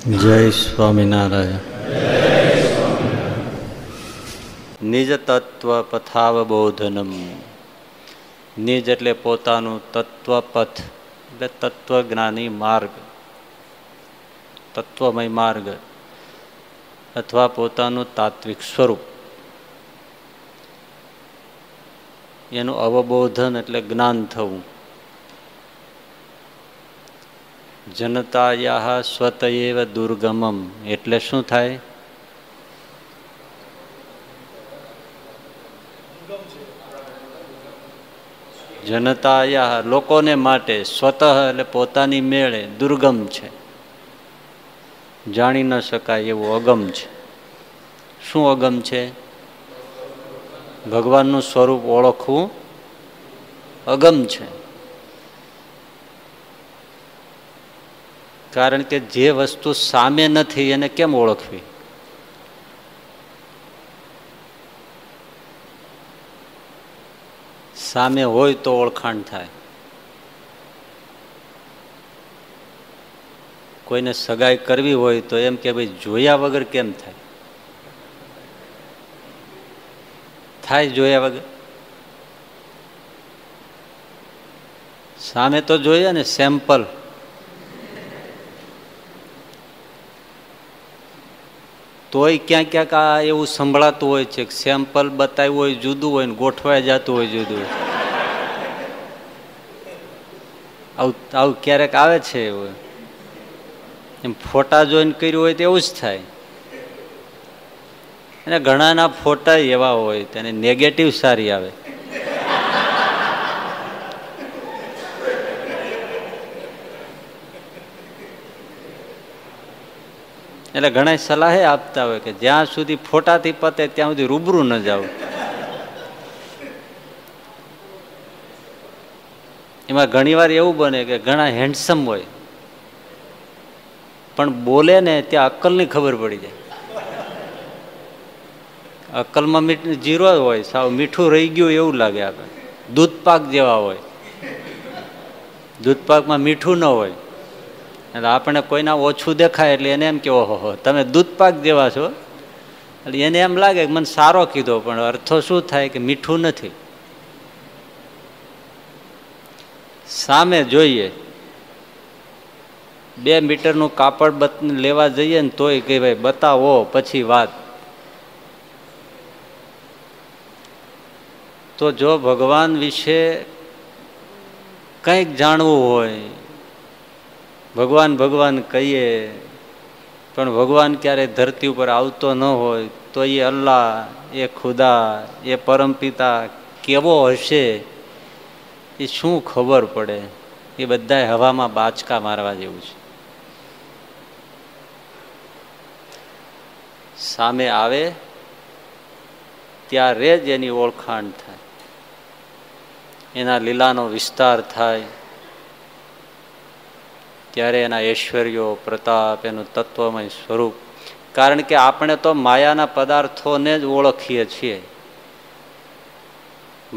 જય સ્વામિનારાયણ. નિજ તત્વ પથાવબોધનમ. નિજ એટલે પોતાનું તત્વપથ એટલે તત્વજ્ઞાની માર્ગ, તત્વમય માર્ગ અથવા પોતાનું તાત્વિક સ્વરૂપ, એનું અવબોધન એટલે જ્ઞાન થવું. જનતાયાહ સ્વતયેવ દુર્ગમમ એટલે શું થાય? જનતાયાહ લોકોને માટે, સ્વતઃ એટલે પોતાની મેળે, દુર્ગમ છે, જાણી ન શકાય એવું અગમ છે. શું અગમ છે? ભગવાનનું સ્વરૂપ ઓળખવું અગમ છે. કારણ કે જે વસ્તુ સામે નથી એને કેમ ઓળખવી? સામે હોય તો ઓળખાણ થાય. કોઈને સગાઈ કરવી હોય તો એમ કે ભાઈ જોયા વગર કેમ થાય? થાય જોયા વગર? સામે તો જોઈએ ને, સેમ્પલ. તોય ક્યાંક ક્યાંક આ એવું સંભળાતું હોય છે કે સેમ્પલ બતાવ્યું હોય જુદું હોય ને ગોઠવાઈ જતું હોય જુદું હોય. આવું ક્યારેક આવે છે. એવું એમ ફોટા જોઈને કર્યું હોય તો એવું જ થાય. અને ઘણાના ફોટા એવા હોય તેને નેગેટિવ સારી આવે. એટલે ઘણા સલાહે આપતા હોય કે જ્યાં સુધી ફોટાથી પતે ત્યાં સુધી રૂબરૂ ન જાવ. એમાં ઘણી વાર એવું બને કે ઘણા હેન્ડસમ હોય પણ બોલે ને ત્યાં અક્કલની ખબર પડી જાય. અક્કલમાં જીરો હોય, સાવ મીઠું રહી ગયું એવું લાગે. આપણે દૂધપાક જેવા હોય, દૂધપાકમાં મીઠું ન હોય. એટલે આપણે કોઈના ઓછું દેખાય એટલે એને એમ કે ઓહો તમે દૂધપાક જેવા છો. એટલે એને એમ લાગે કે મને સારો કીધો, પણ અર્થો શું થાય કે મીઠું નથી. સામે જોઈએ 2 મીટરનું કાપડ લેવા જઈએ ને તોય કે ભાઈ બતાવો પછી વાત. તો જો ભગવાન વિશે કંઈક જાણવું હોય, ભગવાન ભગવાન કહીએ પણ ભગવાન ક્યારેય ધરતી ઉપર આવતો ન હોય તો એ અલ્લાહ, એ ખુદા, એ પરમપિતા કેવો હશે એ શું ખબર પડે? એ બધા હવામાં બાચકા મારવા જેવું છે. સામે આવે ત્યારે જ એની ઓળખાણ થાય, એના લીલાનો વિસ્તાર થાય, ત્યારે એના ઐશ્વર્યો, પ્રતાપ, એનું તત્વમય સ્વરૂપ. કારણ કે આપણે તો માયાના પદાર્થોને જ ઓળખીએ છીએ.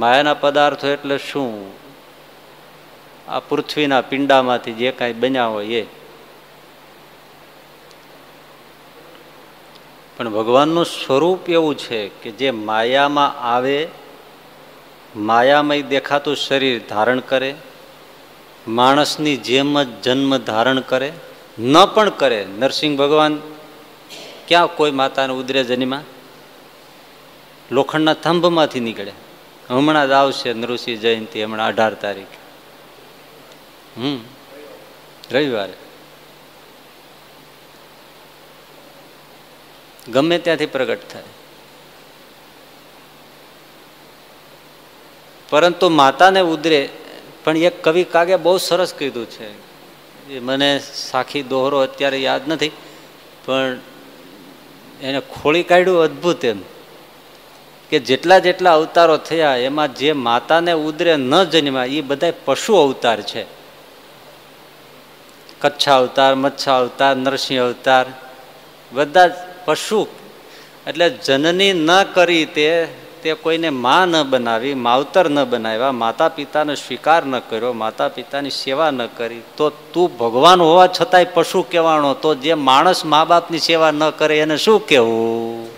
માયાના પદાર્થો એટલે શું? આ પૃથ્વીના પિંડામાંથી જે કાંઈ બન્યા હોય એ. પણ ભગવાનનું સ્વરૂપ એવું છે કે જે માયામાં આવે, માયામય દેખાતું શરીર ધારણ કરે, માણસની જેમ જ જન્મ ધારણ કરે, ન પણ કરે. નરસિંહ ભગવાન ક્યાં કોઈ માતાને ઉદરે જન્મા? લોખંડના થંભમાંથી નીકળે. હમણાં જ આવશે નૃસિંહ જયંતિ, હમણાં 18 તારીખ, રવિવારે. ગમે ત્યાંથી પ્રગટ થાય. પરંતુ માતાને ઉદરે. પણ એક કવિ કાગે બહુ સરસ કીધું છે, એ મને સાખી દોહરો અત્યારે યાદ નથી, પણ એને ખોળી કાઢ્યું અદ્ભુત. એમ કે જેટલા જેટલા અવતારો થયા એમાં જે માતાને ઉદરે ન જન્મ્યા એ બધા પશુ અવતાર છે. કચ્છા અવતાર, મચ્છા અવતાર, નરસિંહ અવતાર, બધા જ પશુ. એટલે જનની ન કરી તે તે કોઈને માં ન બનાવી, માવતર ન બનાવ્યા, માતા પિતાનો સ્વીકાર ન કર્યો, માતા પિતાની સેવા ન કરી, તો તું ભગવાન હોવા છતાંય પશુ કહેવાનો, તો જે માણસ મા બાપની સેવા ન કરે એને શું કહેવું?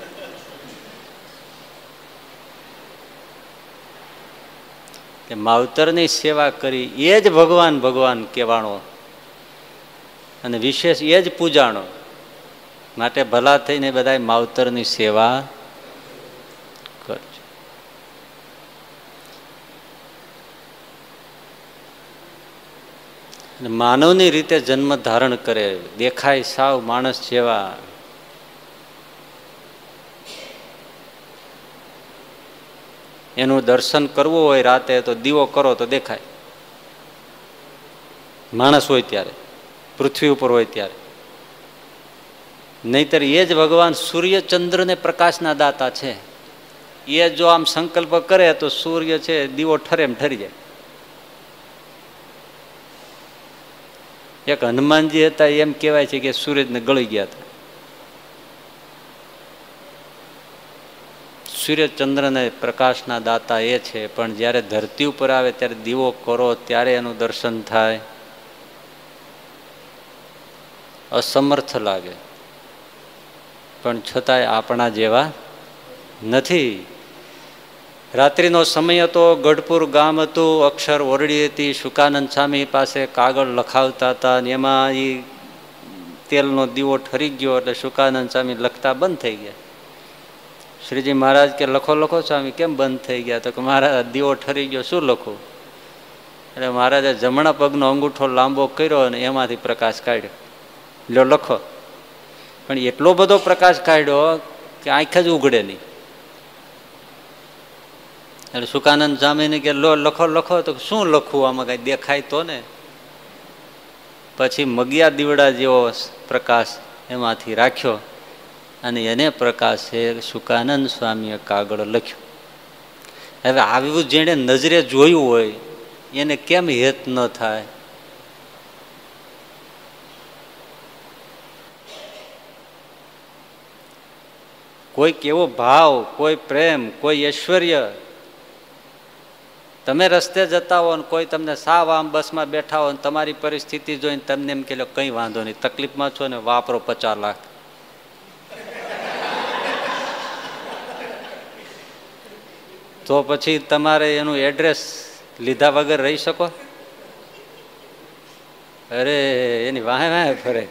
કે માવતરની સેવા કરી એ જ ભગવાન ભગવાન કહેવાનો અને વિશેષ એ જ પૂજાણો. માટે ભલા થઈને બધા માવતરની સેવા કરજો. માનવની રીતે જન્મ ધારણ કરે, દેખાય સાવ માણસ જેવા, એનું દર્શન કરવું હોય રાતે તો દીવો કરો તો દેખાય, માણસ હોય ત્યારે, પૃથ્વી ઉપર હોય ત્યારે. નહીતર એ જ ભગવાન સૂર્ય ચંદ્ર ને પ્રકાશના દાતા છે. એ જો આમ સંકલ્પ કરે તો સૂર્ય છે દીવો ઠરે એમ ઠરી જાય. એક હનુમાનજી હતા, એમ કહેવાય છે કે સૂરજને ગળી ગયા હતા. સૂર્ય ચંદ્રને પ્રકાશના દાતા એ છે, પણ જ્યારે ધરતી ઉપર આવે ત્યારે દીવો કરો ત્યારે એનું દર્શન થાય. અસમર્થ લાગે, પણ છતાંય આપણા જેવા નથી. રાત્રિનો સમય હતો, ગઢપુર ગામ હતું, અક્ષર ઓરડી હતી, શુકાનંદ સ્વામી પાસે કાગળ લખાવતા હતા, અને એમાં એ તેલનો દીવો ઠરી ગયો એટલે શુકાનંદ સ્વામી લખતા બંધ થઈ ગયા. શ્રીજી મહારાજ કે લખો લખો સ્વામી, કેમ બંધ થઈ ગયા? તો કે મહારાજ દીવો ઠરી ગયો, શું લખું? એટલે મહારાજે જમણા પગનો અંગૂઠો લાંબો કર્યો અને એમાંથી પ્રકાશ કાઢ્યો, લ્યો લખો. પણ એટલો બધો પ્રકાશ કાઢ્યો કે આંખ જ ઉઘડે નહીં. એટલે શુકાનંદ સ્વામીને કે લો લખો લખો, તો શું લખવું, આમાં કઈ દેખાય તો ને. પછી મગિયા દીવડા જેવો પ્રકાશ એમાંથી રાખ્યો અને એને પ્રકાશે શુકાનંદ સ્વામીએ કાગળ લખ્યો. હવે આવું જેણે નજરે જોયું હોય એને કેમ હેત ન થાય? કોઈ કેવો ભાવ, કોઈ પ્રેમ, કોઈ ઐશ્વર્ય. તમે રસ્તે જતા હો ને કોઈ તમને સાવ આમ બસમાં બેઠા હો ને તમારી પરિસ્થિતિ જોઈને તમને એમ કે કઈ વાંધો નહીં, તકલીફમાં છો ને વાપરો 50 લાખ. તો પછી તમારે એનું એડ્રેસ લીધા વગર રહી શકો? અરે એની વાહે વાહે ફરે.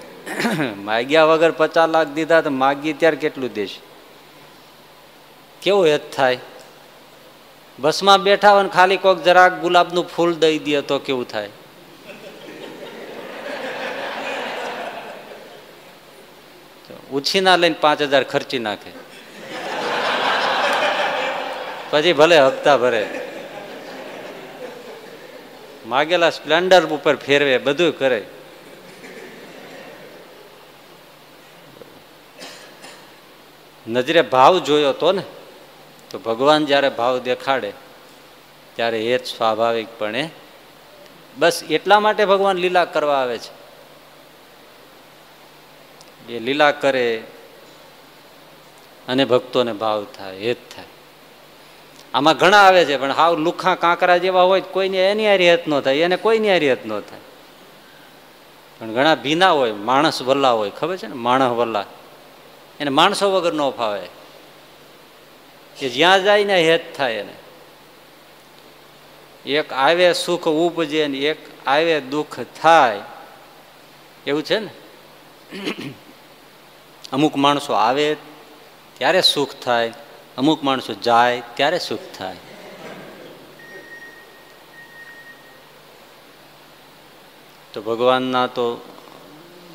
માગ્યા વગર 50 લાખ દીધા તો માગી ત્યારે કેટલું દેશ? કેવું હેત થાય? બસમાં બેઠા હોય ને ખાલી કોક જરાક ગુલાબનું ફૂલ દઈ દે તો કેવું થાય? ઉછીના લઈને 5000 ખર્ચી નાખે, પછી ભલે હપ્તા ભરે, માગેલા સ્પ્લેન્ડર ઉપર ફેરવે, બધું કરે. નજરે ભાવ જોયો તો ને, તો ભગવાન જ્યારે ભાવ દેખાડે ત્યારે એ જ સ્વાભાવિકપણે, બસ એટલા માટે ભગવાન લીલા કરવા આવે છે. એ લીલા કરે અને ભક્તોને ભાવ થાય, હેત થાય. આમાં ઘણા આવે છે, પણ હાવ લુખા કાંકરા જેવા હોય કોઈને એની હારી હેત ન થાય, એને કોઈની હારી હેત ન થાય. પણ ઘણા ભીના હોય, માણસ વલ્લા હોય, ખબર છે ને, માણસ વલ્લા, એને માણસો વગર ન ફાવે. કે જ્યાં જાય ને હેત થાય એને. એક આવે સુખ ઉપજે ને એક આવે દુઃખ થાય, એવું છે ને. અમુક માણસો આવે ત્યારે સુખ થાય, અમુક માણસો જાય ત્યારે સુખ થાય. તો ભગવાનના તો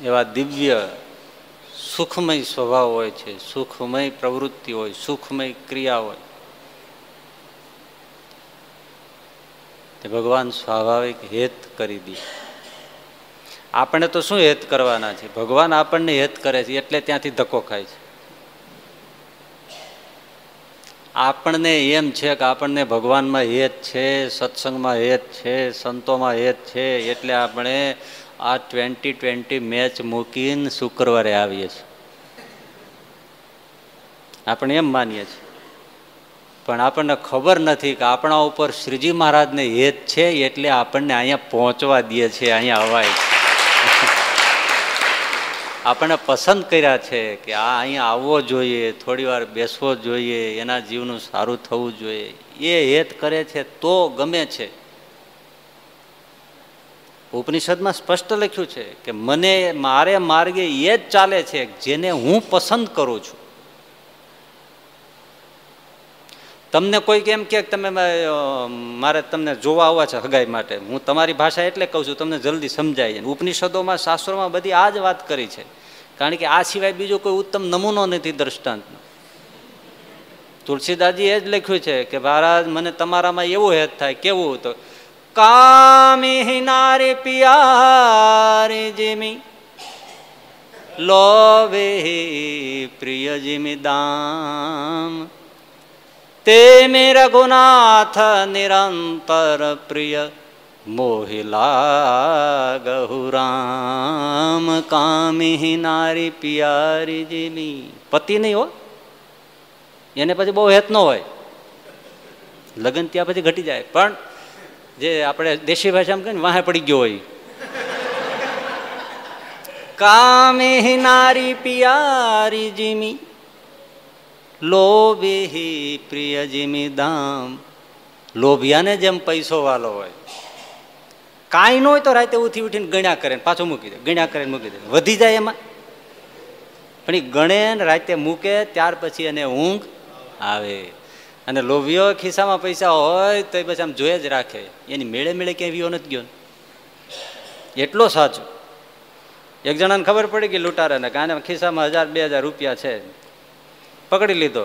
એવા દિવ્ય સુખમય સ્વભાવ હોય છે, સુખમય પ્રવૃત્તિ હોય, સુખમય ક્રિયા હોય. તે ભગવાન સ્વાભાવિક હેત કરી દે. આપણે તો શું હેત કરવાના છે? ભગવાન આપણને હેત કરે છે એટલે ત્યાંથી ધક્કો ખાય છે. આપણને એમ છે કે આપણને ભગવાનમાં હેત છે, સત્સંગમાં હેત છે, સંતોમાં હેત છે, એટલે આપણે આ 2020 મેચ મૂકીને શુક્રવારે આવીએ છીએ. આપણે એમ માનીએ છીએ. પણ આપણને ખબર નથી કે આપણા ઉપર શ્રીજી મહારાજને હેત છે, એટલે આપણને અહીંયા પહોંચવા દે છે, અહીંયા અવાય છે. આપણને પસંદ કર્યા છે કે આ અહીંયા આવવો જોઈએ, થોડી વાર બેસવો જોઈએ, એના જીવનું સારું થવું જોઈએ. એ હેત કરે છે તો ગમે છે. ઉપનિષદમાં સ્પષ્ટ લખ્યું છે કે મને મારે માર્ગે એ જ ચાલે છે જેને હું પસંદ કરું છું. તમને કોઈ કેમ કે તમે મારે તમને જોવા આવવા છે હગાઈ માટે, હું તમારી ભાષા એટલે કહું છું, તમને જલ્દી સમજાય જાય. ઉપનિષદોમાં શાસ્ત્રોમાં બધી આ જ વાત કરી છે, કારણ કે આ સિવાય બીજો કોઈ ઉત્તમ નમૂનો નથી દ્રષ્ટાંતનો. તુલસીદાસજી એ જ લખ્યું છે કે મહારાજ મને તમારામાં એવું હેત થાય. કેવું? તો કામી નારી પિયારી જીમી લોભે પ્રિય જીમી દામ તે મે રઘુનાથ નિરંતર પ્રિય મોહિલા ગહુરામ. કામી નારી પિયારી જીમી. પતિ નહીં હો, એને પછી બહુ હેત ન હોય, લગ્ન ત્યાં પછી ઘટી જાય. પણ જે આપણે દેશી ભાષામાં કહીએ ને વાહે પડી ગયો હોય. કામી નારી પિયારી જીમી લોભી પ્રિય જીમી દામ. લોભિયાને જેમ પૈસો વાલો હોય, કાંઈ ન હોય તો રાતે ઉઠીને ગણ્યા કરે, પાછો મૂકી દે, ગણ્યા કરે મૂકી દે, વધી જાય એમાં. પણ એ ગણે રાતે મૂકે ત્યાર પછી એને ઊંઘ આવે. અને લોભિયો ખિસ્સામાં પૈસા હોય તો પછી આમ જોઈ જ રાખે, એની મેળે મેળે ક્યાંય વિયો નથી ગયો. એટલો સાચો. એક જણાને ખબર પડી ગઈ લૂંટારાને કે આને ખિસ્સામાં 1000-2000 રૂપિયા છે. પકડી લીધો,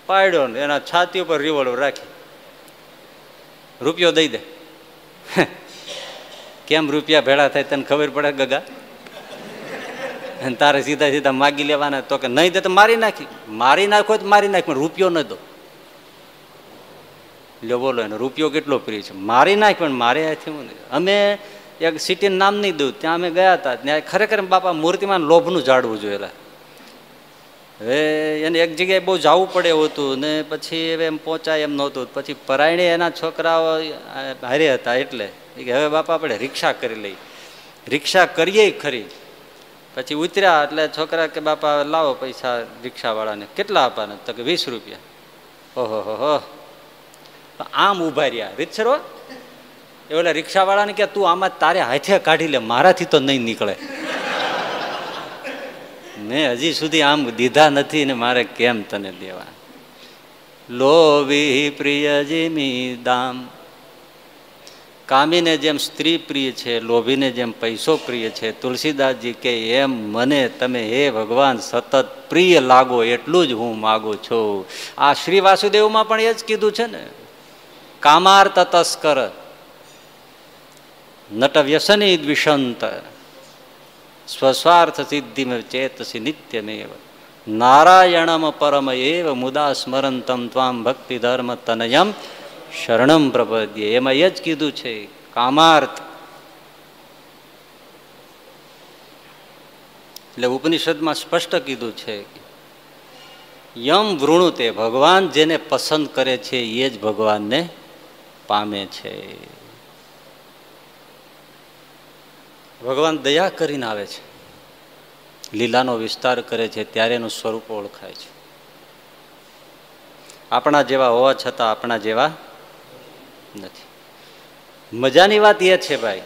પાડ્યો ને એના છાતી ઉપર રિવોલ્વર રાખી, રૂપિયો દઈ દે. કેમ રૂપિયા ભેળા થાય તને ખબર પડે ગગા? તારે સીધા સીધા માગી લેવાના. તો કે નહીં દે તો મારી નાખી. મારી નાખો તો મારી નાખ, પણ રૂપિયો ન દો. લ્યો બોલો, એનો રૂપિયો કેટલો પ્રિય છે. મારી નાખ, પણ મારે આથી અમે એક સિટીનું નામ નહીં દઉં, ત્યાં અમે ગયા હતા. ત્યાં ખરેખર બાપા મૂર્તિમાં લોભનું ઝાડવું જોયેલા. હવે એને એક જગ્યાએ બહુ જવું પડે એવું હતું ને પછી હવે એમ પહોંચાય એમ નહોતું. પછી પરાયણે એના છોકરાઓ હારે હતા, એટલે હવે બાપા આપણે રિક્ષા કરી લઈ. રિક્ષા કરીએ ખરી. પછી ઉતર્યા એટલે છોકરા કે બાપા લાવો પૈસા રિક્ષાવાળાને. કેટલા આપવાના? તો કે 20 રૂપિયા. ઓહો હો. આમ ઉભા રહ્યા રીતસરો. એ ઓલા રિક્ષાવાળાને કે તું આમાં તારે હાથે કાઢી લે, મારાથી તો નહીં નીકળે. મેં હજી સુધી આમ દીધા નથી ને મારે કેમ તને દેવા. લોભી પ્રિય જીમી દામ. કામીને જેમ સ્ત્રી પ્રિય છે, લોભીને જેમ પૈસો પ્રિય છે, તુલસીદાસજી કે એમ મને તમે હે ભગવાન સતત પ્રિય લાગો એટલું જ હું માગું છું. આ શ્રી વાસુદેવમાં પણ એ જ કીધું છે ને, કામાર્થ તસ્કર નટ વ્યસની દ્વિષંત સ્વસ્વાર્થ સિદ્ધિ ચેતસી નિત્યમેવ નારાયણમ પરમ એવ મુદા સ્મરંતમ ત્વામ ભક્તિ ધર્મ તનયમ શરણમ પ્રપદ્યે. એમાં એ જ કીધું છે કામાર્થ. એટલે ઉપનિષદમાં સ્પષ્ટ કીધું છે યમ વૃણુતે, ભગવાન જેને પસંદ કરે છે એ જ ભગવાનને પામે છે. ભગવાન દયા કરીને આવે છે, લીલાનો વિસ્તાર કરે છે, ત્યારે એનું સ્વરૂપ ઓળખાય છે. આપણા જેવા હોવા છતાં આપણા જેવા નથી. મજાની વાત એ છે ભાઈ,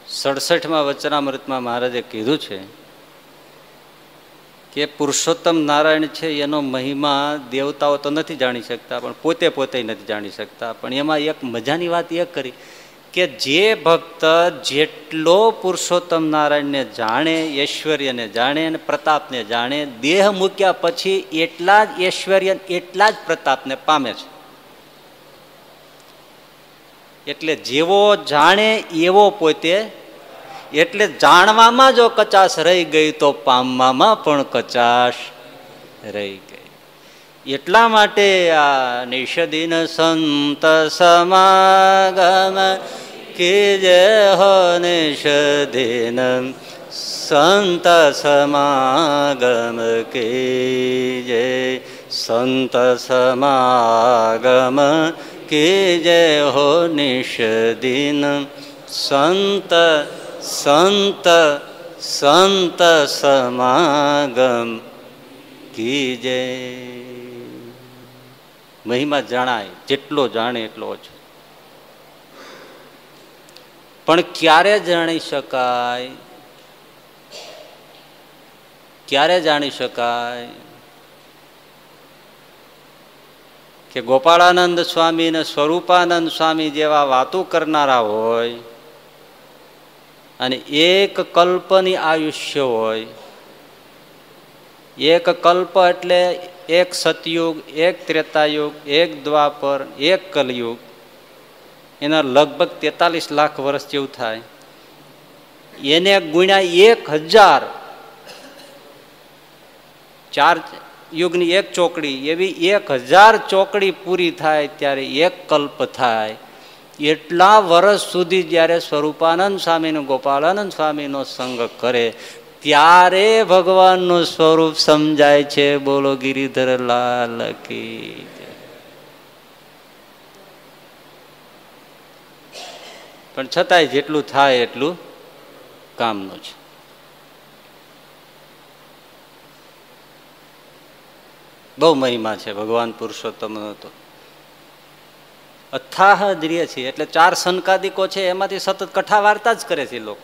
67માં વચનામૃતમાં મહારાજે કીધું છે કે પુરુષોત્તમ નારાયણ છે એનો મહિમા દેવતાઓ તો નથી જાણી શકતા, પણ પોતે નથી જાણી શકતા. પણ એમાં એક મજાની વાત એ કરી કે જે ભક્ત જેટલો પુરુષોત્તમ નારાયણને જાણે, ઐશ્વર્યને જાણે અને પ્રતાપને જાણે, દેહ મૂક્યા પછી એટલા જ ઐશ્વર્ય એટલા જ પ્રતાપને પામે છે. એટલે જેવો જાણે એવો પોતે. એટલે જાણવામાં જો કચાશ રહી ગઈ તો પામવામાં પણ કચાશ રહી ગઈ. એટલા માટે આ નિષદિન સંત સમાગમ કે જય હો નિષદિન સંત સમાગમ કીજે, સંત સમાગમ કીજે હો નિશ દિન, સંત સંત સંત સમાગમ કીજે. મહિમા જણાય, જેટલો જાણે એટલો ઓછો. પણ ક્યારે જાણી શકાય? ક્યારે જાણી શકાય? કે ગોપાળાનંદ સ્વામી ને સ્વરૂપાનંદ સ્વામી જેવા વાતો કરનારા હોય અને એક કલ્પની આયુષ્ય હોય. એક કલ્પ એટલે એક સતયુગ, એક ત્રેતાયુગ, એક દ્વાપર, એક કલયુગ, એના લગભગ 43 લાખ વર્ષ જેવું થાય. એને ગુણ્યા 1000, 4 યુગની એક ચોકડી, એવી 1000 ચોકડી પૂરી થાય ત્યારે એક કલ્પ થાય. એટલા વર્ષ સુધી જ્યારે સ્વરૂપાનંદ સ્વામી ને ગોપાળાનંદ સ્વામીનો સંગ કરે ત્યારે ભગવાનનું સ્વરૂપ સમજાય છે. બોલો ગિરિધર લાલ કી. પણ છતાંય જેટલું થાય એટલું કામનું છે. બહુ મહિમા છે ભગવાન પુરુષોત્તમનો. તો અથાહ દ્રિય છે એટલે 4 સંકાદિકો છે, એમાંથી સતત કથા વાર્તા જ કરે છે લોકો.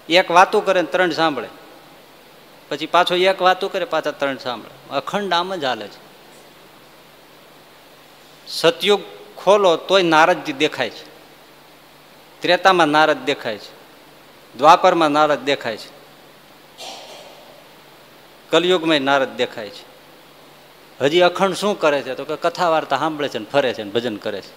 એક વાતો કરે ને 3 સાંભળે, પછી પાછો એક વાતો કરે, પાછા 3 સાંભળે. અખંડ આમ જ હાલે છે. સતયુગ ખોલો તોય નારદજી દેખાય છે, ત્રેતામાં નારદ દેખાય છે, દ્વાપરમાં નારદ દેખાય છે, કલયુગમાં નારદ દેખાય છે. હજી અખંડ શું કરે છે? તો કે કથા વાર્તા સાંભળે છે ને ફરે છે ને ભજન કરે છે.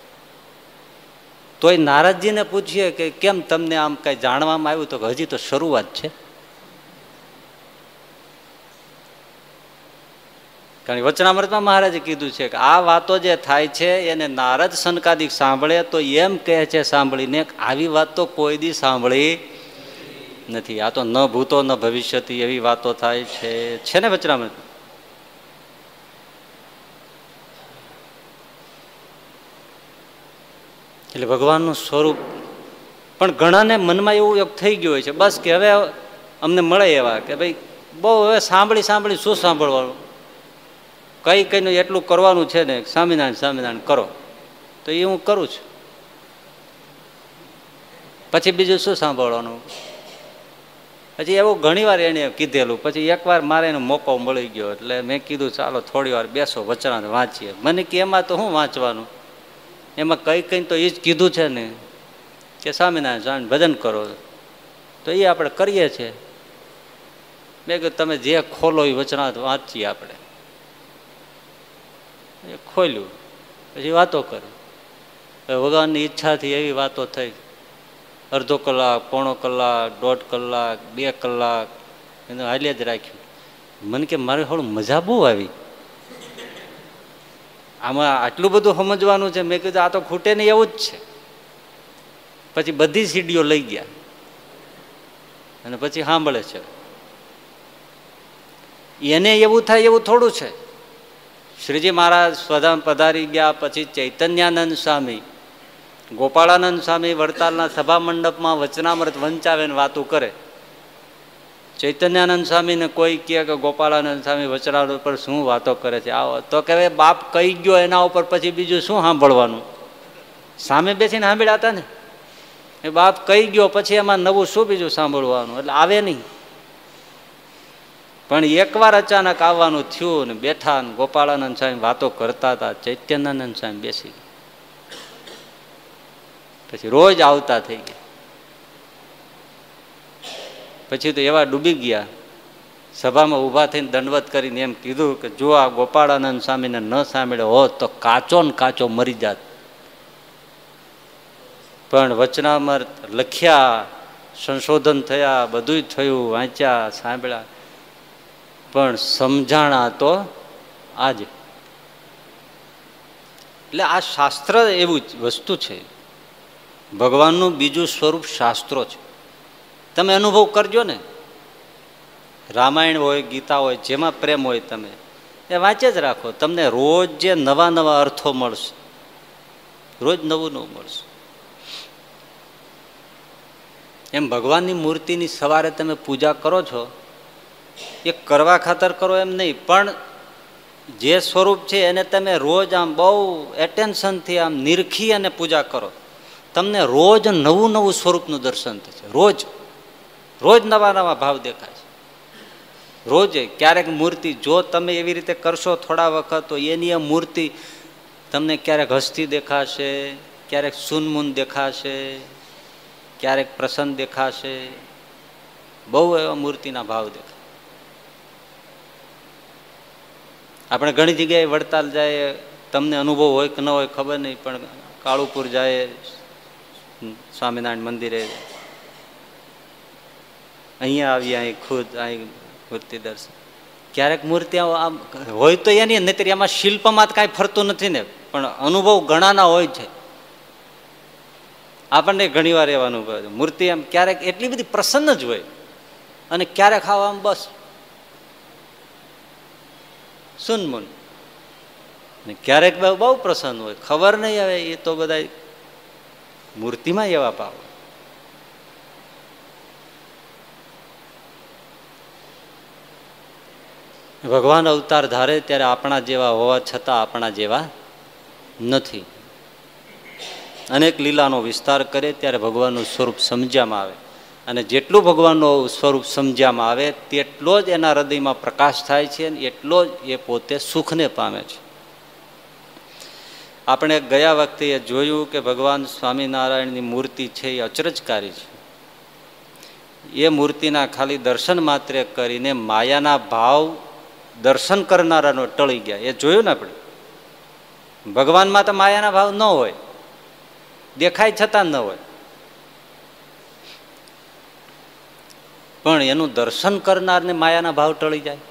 તોય નારદજીને પૂછીએ કે કેમ તમને આમ કઈ જાણવામાં આવ્યું? તો હજી તો શરૂઆત છે. કારણ કે વચનામૃતમાં મહારાજે કીધું છે કે આ વાતો જે થાય છે એને નારદ સનકાદિક સાંભળે તો એમ કહે છે સાંભળીને આવી વાત તો કોઈ દી સાંભળી નથી. આ તો ન ભૂતો ન ભવિષ્યથી એવી વાતો થાય છે ને વચનામૃત. એટલે ભગવાનનું સ્વરૂપ પણ ઘણાને મનમાં એવું એક થઈ ગયું હોય છે, બસ કે હવે અમને મળે એવા કે ભાઈ બહુ હવે સાંભળી શું સાંભળવાનું, કઈ એટલું કરવાનું છે ને, સ્વામિનારાયણ કરો તો એ હું કરું છું, પછી બીજું શું સાંભળવાનું. પછી એવું ઘણી વાર એને કીધેલું. પછી એકવાર મારે એનો મોકો મળી ગયો એટલે મેં કીધું ચાલો થોડી વાર બેસો વચનામૃત વાંચીએ. મને કે એમાં તો શું વાંચવાનું, એમાં કઈ તો એ જ કીધું છે ને કે સ્વામિનારાયણ ભજન કરો, તો એ આપણે કરીએ છીએ. મેં કીધું તમે જે ખોલો એ વચનામૃત વાંચીએ. આપણે ખોલ્યું પછી વાતો કરી. ભગવાનની ઈચ્છાથી એવી વાતો થઈ. અડધો કલાક, પોણો કલાક, 1.5 કલાક, 2 કલાક એને હાલ્યા જ રાખ્યું. મને કે મારે થોડું મજા બહુ આવી આમાં, આટલું બધું સમજવાનું છે. મેં કીધું આ તો ખૂટે નહીં એવું જ છે. પછી બધી સીડીઓ લઈ ગયા અને પછી સાંભળે છે. એને એવું થાય એવું થોડું છે. શ્રીજી મહારાજ સ્વધામ પધારી ગયા પછી ચૈતન્યાનંદ સ્વામી, ગોપાળાનંદ સ્વામી વડતાલના સભા મંડપમાં વચનામૃત વંચાવે ને વાતો કરે. ચૈતન્યાનંદ સ્વામીને કોઈ કહે કે ગોપાળાનંદ સ્વામી વચનામૃત પર શું વાતો કરે છે, આવો તો કે બાપ કહી ગયો એના ઉપર પછી બીજું શું સાંભળવાનું. સામે બેસીને સાંભળ્યા હતા ને એ બાપ કહી ગયો પછી એમાં નવું શું બીજું સાંભળવાનું, એટલે આવે નહીં. પણ એકવાર અચાનક આવવાનું થયું ને બેઠા ને ગોપાળાનંદ સ્વામી વાતો કરતા હતા. ચૈતન્યાનંદ સ્વામી બેસી ગયા. પછી રોજ આવતા થઈ ગયા. પછી તો એવા ડૂબી ગયા, સભામાં ઊભા થઈને દંડવત કરીને એમ કીધું કે જો આ ગોપાળાનંદ સ્વામીને ન સાંભળ્યો હોત તો કાચો ને કાચો મરી જાત. પણ વચનામૃત લખ્યા, સંશોધન થયા, બધું થયું, વાંચ્યા, સાંભળ્યા, પણ સમજાણા તો આજે. એટલે આ શાસ્ત્ર એવું વસ્તુ છે. ભગવાનનું બીજું સ્વરૂપ શાસ્ત્રો છે. તમે અનુભવ કરજો ને. રામાયણ હોય, ગીતા હોય, જેમાં પ્રેમ હોય તમે એ વાંચે જ રાખો. તમને રોજ જે નવા નવા અર્થો મળશે, રોજ નવું નવું મળશે. એમ ભગવાનની મૂર્તિની સવારે તમે પૂજા કરો છો એ કરવા ખાતર કરો એમ નહીં, પણ જે સ્વરૂપ છે એને તમે રોજ આમ બહુ એટેન્શનથી આમ નિરખી અને પૂજા કરો, તમને રોજ નવું નવું સ્વરૂપનું દર્શન થશે. રોજ રોજ નવા નવા ભાવ દેખાય છે. રોજે ક્યારેક મૂર્તિ જો તમે એવી રીતે કરશો થોડા વખત, તો એની આ મૂર્તિ તમને ક્યારેક હસતી દેખાશે, ક્યારેક સૂનમૂન દેખાશે, ક્યારેક પ્રસન્ન દેખાશે. બહુ એવા મૂર્તિના ભાવ દેખાય. આપણે ઘણી જગ્યાએ વડતાલ જાય, તમને અનુભવ હોય કે ન હોય ખબર નહીં, પણ કાળુપુર જાય સ્વામિનારાયણ મંદિરે, અહીંયા આવીએ, અહીં ખુદ અહીં મૂર્તિ દર્શન. ક્યારેક મૂર્તિ આમ હોય તો એની નહીતર એમાં શિલ્પમાં કાંઈ ફરતું નથી ને, પણ અનુભવ ઘણાના હોય છે. આપણને ઘણી વાર એવા અનુભવ છે. મૂર્તિ આમ ક્યારેક એટલી બધી પ્રસન્ન જ હોય, અને ક્યારેક આમ બસ સુનમુન, ક્યારેક બહુ પ્રસન્ન હોય, ખબર નહીં આવે. એ તો બધા મૂર્તિમાં એવા ભાવ. ભગવાન અવતાર ધારે ત્યારે આપણા જેવા હોવા છતાં આપણા જેવા નથી. અનેક લીલાનો વિસ્તાર કરે ત્યારે ભગવાનનું સ્વરૂપ સમજ્યામાં આવે, અને જેટલું ભગવાનનું સ્વરૂપ સમજ્યામાં આવે તેટલો જ એના હૃદયમાં પ્રકાશ થાય છે, અને એટલો જ એ પોતે સુખને પામે છે. આપણે ગયા વખતે એ જોયું કે ભગવાન સ્વામિનારાયણની મૂર્તિ છે એ અચરજકારી છે. એ મૂર્તિના ખાલી દર્શન માત્રે કરીને માયાના ભાવ દર્શન કરનારાનો ટળી ગયા. એ જોયું ને આપણે. ભગવાનમાં તો માયાના ભાવ ન હોય, દેખાય છતાં ન હોય, પણ એનું દર્શન કરનારને માયાના ભાવ ટળી જાય.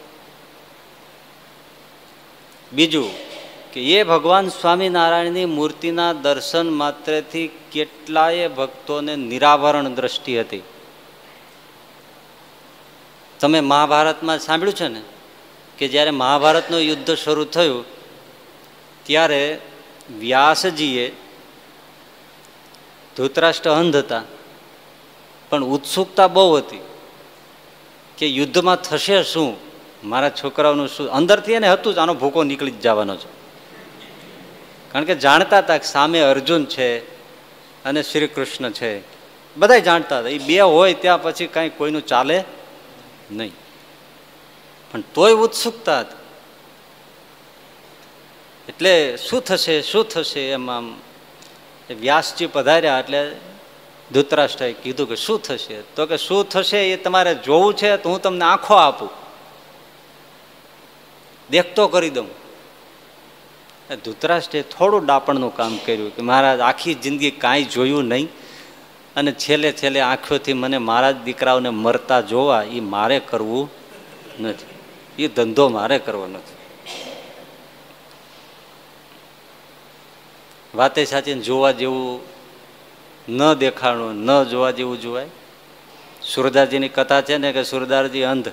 બીજું કે એ ભગવાન સ્વામિનારાયણની મૂર્તિના દર્શન માત્રથી કેટલાય ભક્તોને નિરાવરણ દ્રષ્ટિ હતી. તમે મહાભારતમાં સાંભળ્યું છે ને કે જ્યારે મહાભારતનું યુદ્ધ શરૂ થયું ત્યારે વ્યાસજીએ, ધૃતરાષ્ટ્ર અંધ હતા પણ ઉત્સુકતા બહુ હતી કે યુદ્ધમાં થશે શું, મારા છોકરાઓનું શું. અંદરથી એને હતું જ આનો ભૂકો નીકળી જ જવાનો છે, કારણ કે જાણતા હતા કે સામે અર્જુન છે અને શ્રી કૃષ્ણ છે. બધા જાણતા હતા એ બે હોય ત્યાં પછી કાંઈ કોઈનું ચાલે નહીં, પણ તોય ઉત્સુકતા હતી. એટલે શું થશે શું થશે એમ આમ વ્યાસજી પધાર્યા એટલે ધૃતરાષ્ટ્રએ કીધું કે શું થશે, તો કે શું થશે એ તમારે જોવું છે તો હું તમને આંખો આપું, દેખતો કરી દઉં. ધૃતરાષ્ટ્રે થોડું ડાપણનું કામ કર્યું કે મહારાજ આખી જિંદગી કાંઈ જોયું નહીં, અને છેલ્લે છેલ્લે આંખોથી મને મારા જ દીકરાઓને મરતા જોવા એ મારે કરવું નથી, એ ધંધો મારે કરવો નથી. વાતે સાચી, જોવા જેવું ન દેખાણું, ન જોવા જેવું જોવાય. સુરદાસજીની કથા છે ને કે સુરદાસજી અંધ.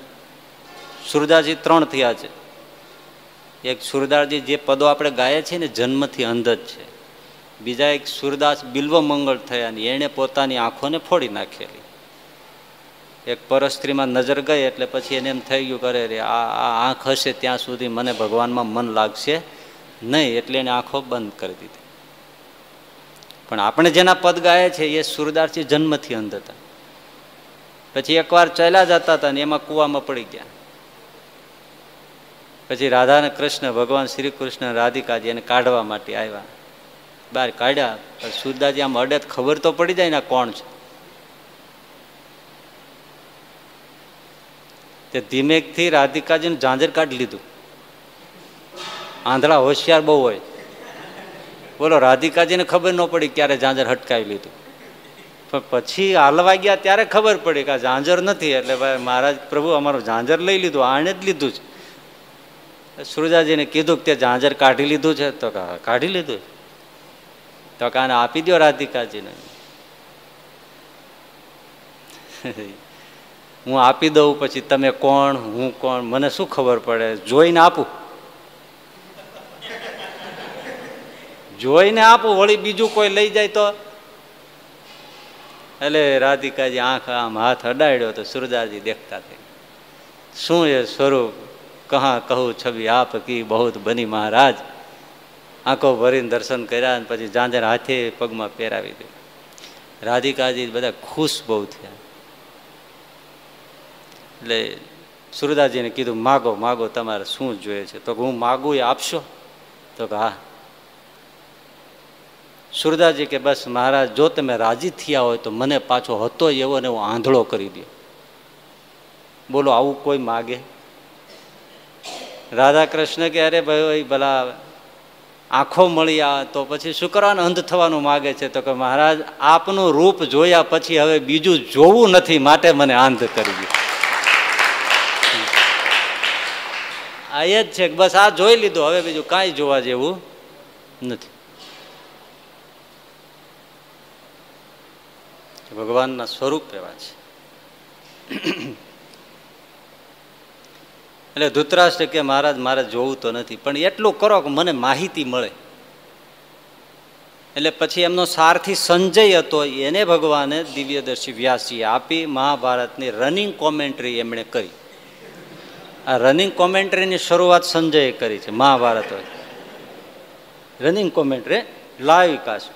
સુરદાસજી 3 થયા છે. એક સુરદાસજી જે પદો આપણે ગાય છે ને જન્મથી અંધ જ છે. બીજા એક સુરદાસ બિલ્વ મંગળ થયા ને એણે પોતાની આંખોને ફોડી નાખેલી. એક પરસ્ત્રીમાં નજર ગઈ એટલે પછી એને એમ થઈ ગયું કરે રે આ આંખ હશે ત્યાં સુધી મને ભગવાનમાં મન લાગશે નહીં, એટલે એને આંખો બંધ કરી દીધી. પણ આપણે જેના પદ ગાય છે એ સુરદાસજી જન્મથી અંધ હતા. પછી એકવાર ચાલ્યા જતા હતા ને એમાં કૂવામાં પડી ગયા. પછી રાધા અને કૃષ્ણ, ભગવાન શ્રી કૃષ્ણ રાધિકાજી એને કાઢવા માટે આવ્યા. બહાર કાઢ્યા, સુરદાસજી આમ અડે ખબર તો પડી જાય ને કોણ છે. તે ધીમેકથી રાધિકાજીનું ઝાંઝર કાઢી લીધું. આંધળા હોશિયાર બહુ હોય, બોલો રાધિકાજીને ખબર ન પડી ક્યારે ઝાંઝર હટકાવી લીધું. પણ પછી હાલવા ગયા ત્યારે ખબર પડી કે આ ઝાંઝર નથી, એટલે ભાઈ મહારાજ પ્રભુ અમારું ઝાંઝર લઈ લીધું, આણે જ લીધું છે. સુરદાસજીને કીધું કે તે ઝાંઝર કાઢી લીધું છે, તો કાઢી લીધું, તો કાને આપી દો રાધિકાજીને. હું આપી દઉં પછી તમે કોણ હું કોણ મને શું ખબર પડે, જોઈને આપું, જોઈને આપું, વળી બીજું કોઈ લઈ જાય તો. એટલે રાધિકાજી આંખ આમ હાથ અડાડ્યો તો સુરદાસજી દેખતા થઈ, શું એ સ્વરૂપ, કહા કહું છબી આપ કી બહુત બની મહારાજ. આંખો ભરીને દર્શન કર્યા અને પછી ઝાંઝર હાથે પગમાં પહેરાવી દે. રાધિકાજી બધા ખુશ બહુ થયા. એટલે સુરદાસજીને કીધું માગો માગો તમારે શું જોઈએ છે? તો હું માગું એ આપશો? તો કે હા. સુરદાસજી કે બસ મહારાજ જો તમે રાજી થયા હોય તો મને પાછો હતો એવો ને એવો આંધળો કરી દો. બોલો આવું કોઈ માગે? રાધા કૃષ્ણ કે અરે ભાઈ ભલા આંખો મળી આ તો પછી શું કરવાનું, અંધ થવાનું માગે છે? તો કે મહારાજ આપનું રૂપ જોયા પછી હવે બીજું જોવું નથી માટે મને આંધ કરી દો. આ એ જ છે કે બસ આ જોઈ લીધું, હવે બીજું કાંઈ જોવા જેવું નથી. ભગવાનના સ્વરૂપ એવા છે. એટલે ધૃતરાષ્ટ્ર કે મહારાજ મારે જોવું તો નથી, પણ એટલું કરો કે મને માહિતી મળે. એટલે પછી એમનો સારથી સંજય હતો, એને ભગવાને દિવ્યદર્શી વ્યાસજીએ આપી. મહાભારતની રનિંગ કોમેન્ટ્રી એમણે કરી. આ રનિંગ કોમેન્ટ્રીની શરૂઆત સંજયે કરી છે. મહાભારત હોય રનિંગ કોમેન્ટ્રી લાઈવ કાશ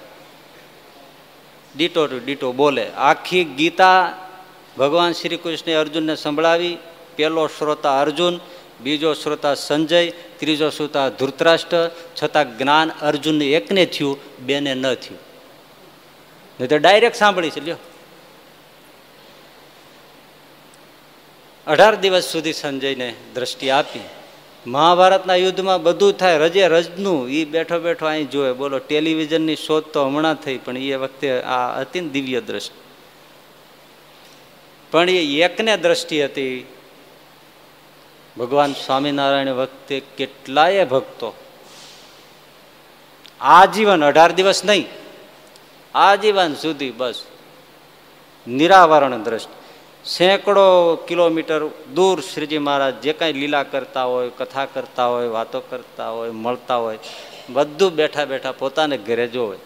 ડીટો ટુ ડીટો બોલે. આખી ગીતા ભગવાન શ્રી કૃષ્ણે અર્જુનને સંભળાવી. પહેલો શ્રોતા અર્જુન, બીજો શ્રોતા સંજય, ત્રીજો શ્રોતા ધૃતરાષ્ટ્ર. છતાં જ્ઞાન અર્જુનને એકને થયું, બેને ન થયું. નહીં તો ડાયરેક્ટ સાંભળી છે. લ્યો 18 દિવસ સુધી સંજયને દ્રષ્ટિ આપી. મહાભારતના યુદ્ધમાં બધું થાય, રજે રજનું એ બેઠો બેઠો અહીં જોવે. બોલો ટેલિવિઝનની શોધ તો હમણાં થઈ, પણ એ વખતે આ હતી ને દિવ્ય દ્રષ્ટિ. પણ એ એકને દ્રષ્ટિ હતી. ભગવાન સ્વામિનારાયણ વખતે કેટલાય ભક્તો આજીવન 18 દિવસ નહીં, આજીવન સુધી બસ નિરાવરણ દ્રષ્ટિ. સેંકડો કિલોમીટર દૂર શ્રીજી મહારાજ જે કાંઈ લીલા કરતા હોય, કથા કરતા હોય, વાતો કરતા હોય, મળતા હોય, બધું બેઠા બેઠા પોતાને ઘરે જોવે.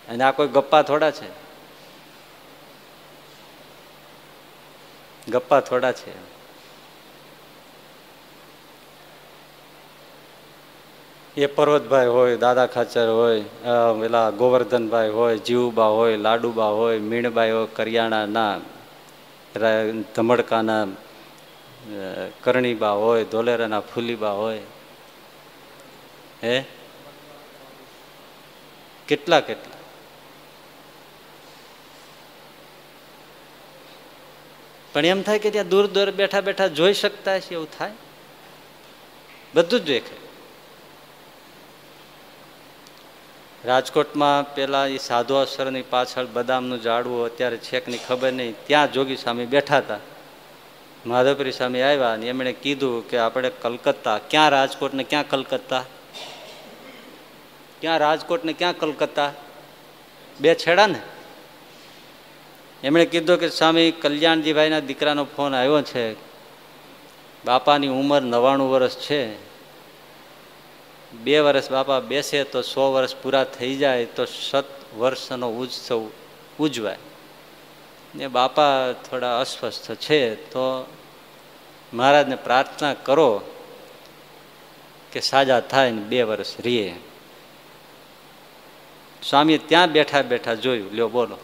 અને આ કોઈ ગપ્પા થોડા છે, ગપ્પા થોડા છે. એ પર્વતભાઈ હોય, દાદા ખાચર હોય, પેલા ગોવર્ધનભાઈ હોય, જીવુબા હોય, લાડુબા હોય, મીણબાઈ હોય, કરિયાણાના ધમડકાના કરણીબા હોય, ધોલેરાના ફૂલીબા હોય, હે કેટલા કેટલા. પણ એમ થાય કે ત્યાં દૂર દૂર બેઠા બેઠા જોઈ શકતા હશે, એવું થાય. બધું જ દેખાય. રાજકોટમાં પેલા એ સાધુ આશ્રમની પાછળ બદામનું ઝાડવું, અત્યારે છેકની ખબર નહીં, ત્યાં જોગી સ્વામી બેઠા હતા. માધવપુરી સ્વામી આવ્યા અને એમણે કીધું કે આપણે કલકત્તા, ક્યાં રાજકોટ ને ક્યાં કલકત્તા, ક્યાં રાજકોટ ને ક્યાં કલકત્તા, બે છેડા ને. એમણે કીધું કે સ્વામી કલ્યાણજીભાઈના દીકરાનો ફોન આવ્યો છે, બાપાની ઉંમર 99 વર્ષ છે, 2 વર્ષ બાપા બેસે તો 100 વર્ષ પૂરા થઈ જાય તો 7 વર્ષનો ઉત્સવ ઉજવાય ને બાપા થોડા અસ્વસ્થ છે, તો મહારાજને પ્રાર્થના કરો કે સાજા થાય ને 2 વર્ષ રહીએ. સ્વામીએ ત્યાં બેઠા બેઠા જોયું. લ્યો બોલો,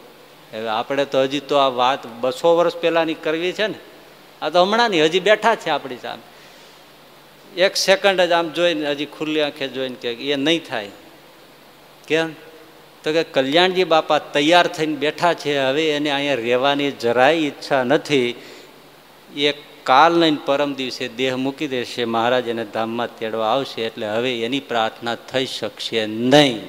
હવે આપણે તો હજી તો આ વાત 200 વર્ષ પહેલાની કરવી છે ને, આ તો હમણાંની હજી બેઠા છે આપણી સામે. 1 સેકન્ડ જ આમ જોઈને હજી ખુલ્લી આંખે જોઈને કે એ નહીં થાય. કેમ? તો કે કલ્યાણજી બાપા તૈયાર થઈને બેઠા છે, હવે એને અહીંયા રહેવાની જરાય ઈચ્છા નથી. એ કાલ નહીં પરમ દિવસે દેહ મૂકી દેશે, મહારાજ એને ધામમાં તેડવા આવશે, એટલે હવે એની પ્રાર્થના થઈ શકશે નહીં.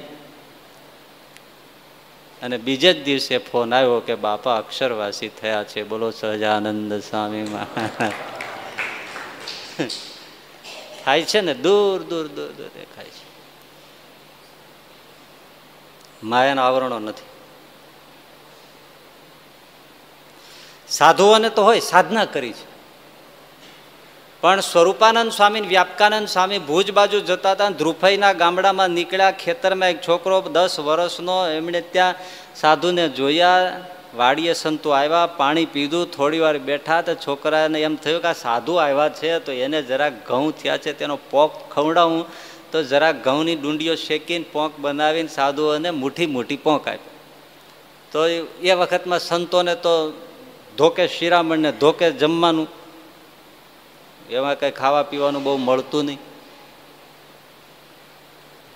અને બીજે જ દિવસે ફોન આવ્યો કે બાપા અક્ષરવાસી થયા છે. બોલો સહજાનંદ સ્વામી મહારાજ. થાય છે ને, દૂર દૂર દૂર દૂર દેખાય છે. માયાના આવરણો નથી. સાધુઓને તો હોય સાધના કરી છે, પણ સ્વરૂપાનંદ સ્વામી વ્યાપકાનંદ સ્વામી ભુજ બાજુ જતા હતા, ધ્રુફઈના ગામડામાં નીકળ્યા, ખેતરમાં એક છોકરો 10 વર્ષનો, એમણે ત્યાં સાધુને જોયા, વાડીએ સંતો આવ્યા, પાણી પીધું, થોડી વાર બેઠા તો છોકરાને એમ થયું કે આ સાધુ આવ્યા છે તો એને જરાક ઘઉં થયા છે તેનો પોક ખવડાવું, તો જરાક ઘઉંની ડુંડીઓ શેકીને પોંક બનાવીને સાધુઓને મુઠ્ઠી મુઠ્ઠી પોંક આપી. તો એ વખતમાં સંતોને તો ધોકે શિરામણ ને ધોકે જમવાનું, એમાં કંઈ ખાવા પીવાનું બહુ મળતું નહીં.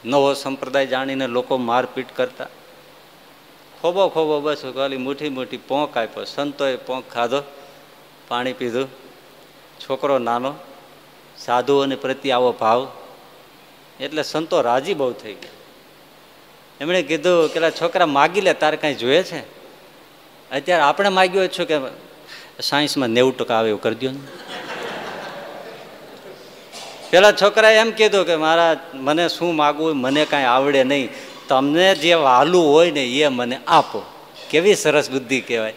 નવો સંપ્રદાય જાણીને લોકો મારપીટ કરતા. ખોબો ખોબો બસ ખાલી મુઠ્ઠી મુઠ્ઠી પોંક આપ્યો, સંતોએ પોંક ખાધો, પાણી પીધું. છોકરો નાનો, સાધુઓને પ્રત્યે આવો ભાવ એટલે સંતો રાજી બહુ થઈ ગયા. એમણે કીધું કે છોકરા માગી લે, તારે કાંઈ જોઈએ છે? અત્યારે આપણે માગ્યો છું કે સાયન્સમાં 90% આવે એવું કરી દો ને. પેલા છોકરાએ એમ કીધું કે મારા મને શું માગવું, મને કાંઈ આવડે નહીં, તમને જે વહાલું હોય ને એ મને આપો. કેવી સરસ બુદ્ધિ કહેવાય,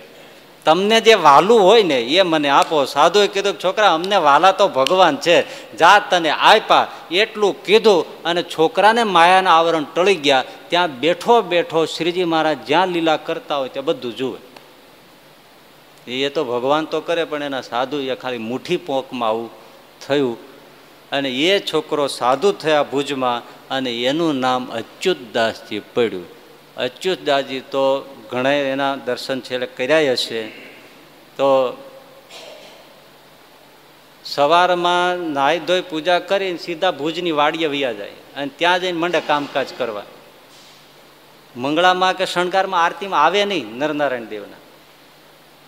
તમને જે વહાલું હોય ને એ મને આપો. સાધુએ કીધું છોકરા અમને વહાલા તો ભગવાન છે, જા તને આપ્યા એટલું કીધું, અને છોકરાને માયાના આવરણ ટળી ગયા. ત્યાં બેઠો બેઠો શ્રીજી મહારાજ જ્યાં લીલા કરતા હોય ત્યાં બધું જુએ. એ તો ભગવાન તો કરે, પણ એના સાધુ એ ખાલી મુઠ્ઠી પોંકમાં આવું થયું. અને એ છોકરો સાધુ થયા ભુજમાં, અને એનું નામ અચ્યુતદાસજી પડ્યું. અચ્યુતદાસજી તો ઘણા એના દર્શન છેલ્લે કર્યા હશે. તો સવારમાં નાહી ધોઈ પૂજા કરીને સીધા ભુજની વાડીએ વયા જાય, અને ત્યાં જઈને મંડે કામકાજ કરવા. મંગળામાં કે શણગારમાં આરતીમાં આવે નહીં નરનારાયણ દેવના.